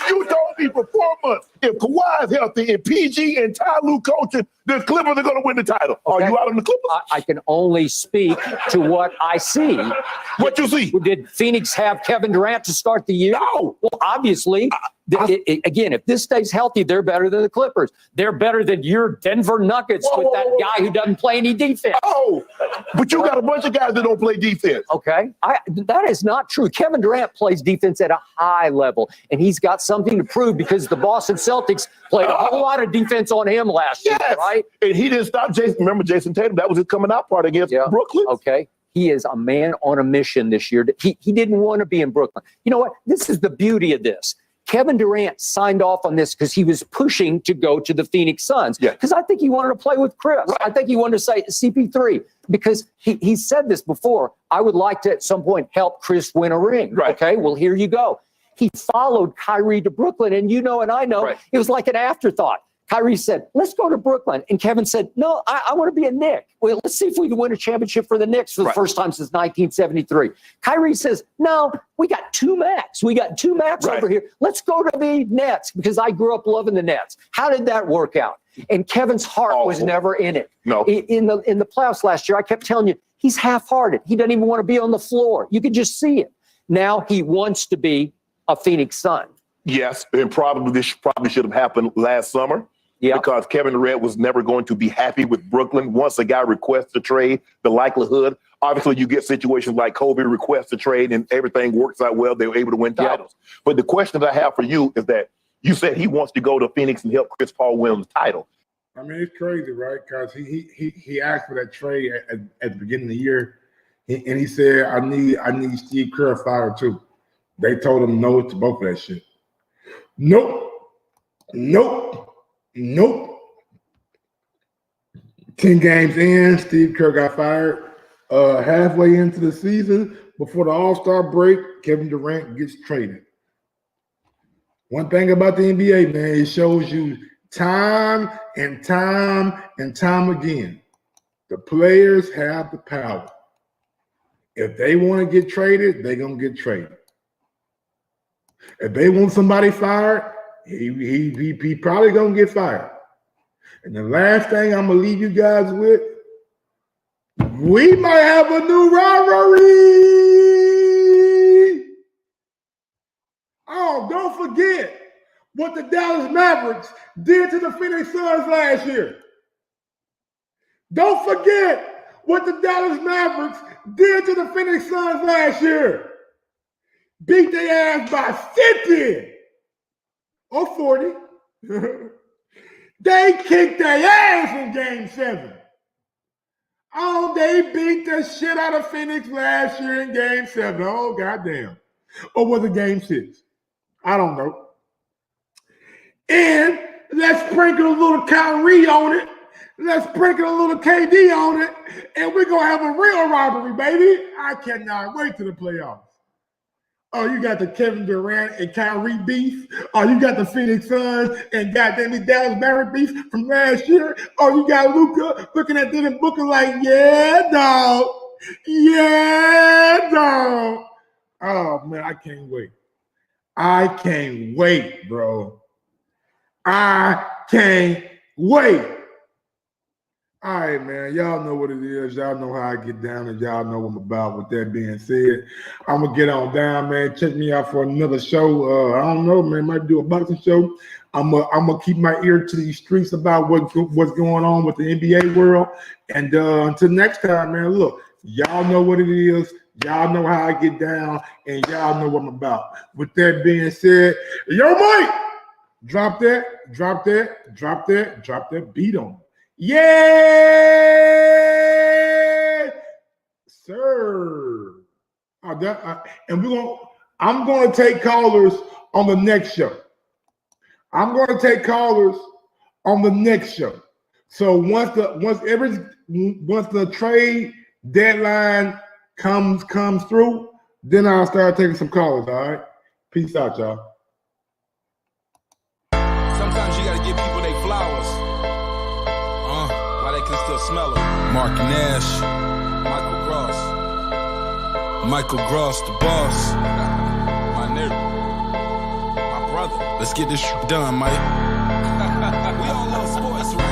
You told me for 4 months, if Kawhi is healthy and PG and Ty Lue coaching, the Clippers are going to win the title. Okay. Are you out on the Clippers? I can only speak to what I see. What you see? Did Phoenix have Kevin Durant to start the year? No. Well, obviously. Again, if this stays healthy, they're better than the Clippers. They're better than your Denver Nuggets with that guy who doesn't play any defense. Oh, but you got a bunch of guys that don't play defense. Okay, that is not true. Kevin Durant plays defense at a high level, and he's got something to prove because the Boston Celtics played a whole lot of defense on him last year, right? And he didn't stop Jason. Remember Jason Tatum? That was his coming out party against Brooklyn. Okay. He is a man on a mission this year. He didn't want to be in Brooklyn. You know what? This is the beauty of this. Kevin Durant signed off on this because he was pushing to go to the Phoenix Suns. Because I think he wanted to play with Chris. Right. I think he wanted to say CP3 because he said this before. I would like to at some point help Chris win a ring. Right. Okay, well, here you go. He followed Kyrie to Brooklyn, and you know and I know it was like an afterthought. Kyrie said, let's go to Brooklyn. And Kevin said, no, I want to be a Knick. Well, let's see if we can win a championship for the Knicks for the first time since 1973. Kyrie says, no, we got two Macs. We got two Macs over here. Let's go to the Nets because I grew up loving the Nets. How did that work out? And Kevin's heart was never in it. No. In the playoffs last year, I kept telling you, he's half-hearted. He doesn't even want to be on the floor. You could just see it. Now he wants to be a Phoenix Sun. Yes, and this probably should have happened last summer. Yeah. Because Kevin Durant was never going to be happy with Brooklyn. Once a guy requests a trade, the likelihood, obviously you get situations like Kobe requests a trade and everything works out well. They were able to win titles. But the question that I have for you is that you said he wants to go to Phoenix and help Chris Paul win the title. I mean, it's crazy, right? Because he asked for that trade at the beginning of the year, and he said, I need Steve Kerr fired too. They told him no to both of that shit. Nope. 10 games in, Steve Kerr got fired. Halfway into the season, before the All-Star break, Kevin Durant gets traded. One thing about the NBA, man, it shows you time and time and time again. The players have the power. If they want to get traded, they're going to get traded. If they want somebody fired, he probably going to get fired. And the last thing I'm going to leave you guys with, we might have a new rivalry. Oh, don't forget what the Dallas Mavericks did to the Phoenix Suns last year. Don't forget what the Dallas Mavericks did to the Phoenix Suns last year. Beat their ass by 50 or 40. They kicked their ass in Game 7. Oh, they beat the shit out of Phoenix last year in Game 7. Oh, goddamn. Or was it Game 6? I don't know. And let's sprinkle a little Kyrie on it. Let's sprinkle a little KD on it. And we're going to have a real rivalry, baby. I cannot wait to the playoffs. Oh, you got the Kevin Durant and Kyrie beef. Oh, you got the Phoenix Suns and goddamn the Dallas Mavericks beef from last year. Oh, you got Luka looking at them and Booker like, yeah, dog. Yeah, dog. Oh, man, I can't wait. I can't wait, bro. I can't wait. All right, man. Y'all know what it is. Y'all know how I get down, and y'all know what I'm about. With that being said, I'm gonna get on down, man. Check me out for another show. I don't know, man. Might do a boxing show. I'm gonna keep my ear to these streets about what's going on with the NBA world. And until next time, man. Look, y'all know what it is. Y'all know how I get down, and y'all know what I'm about. With that being said, yo, Mike, drop that beat on. Yeah, sir. And I'm gonna take callers on the next show. So once the trade deadline comes through, then I'll start taking some callers. All right. Peace out, y'all. Sometimes you gotta give people their flowers. While they can still smell it. Mark Nash, Michael Gross, the boss. My nigga, my brother. Let's get this done, Mike. We all love sports, right?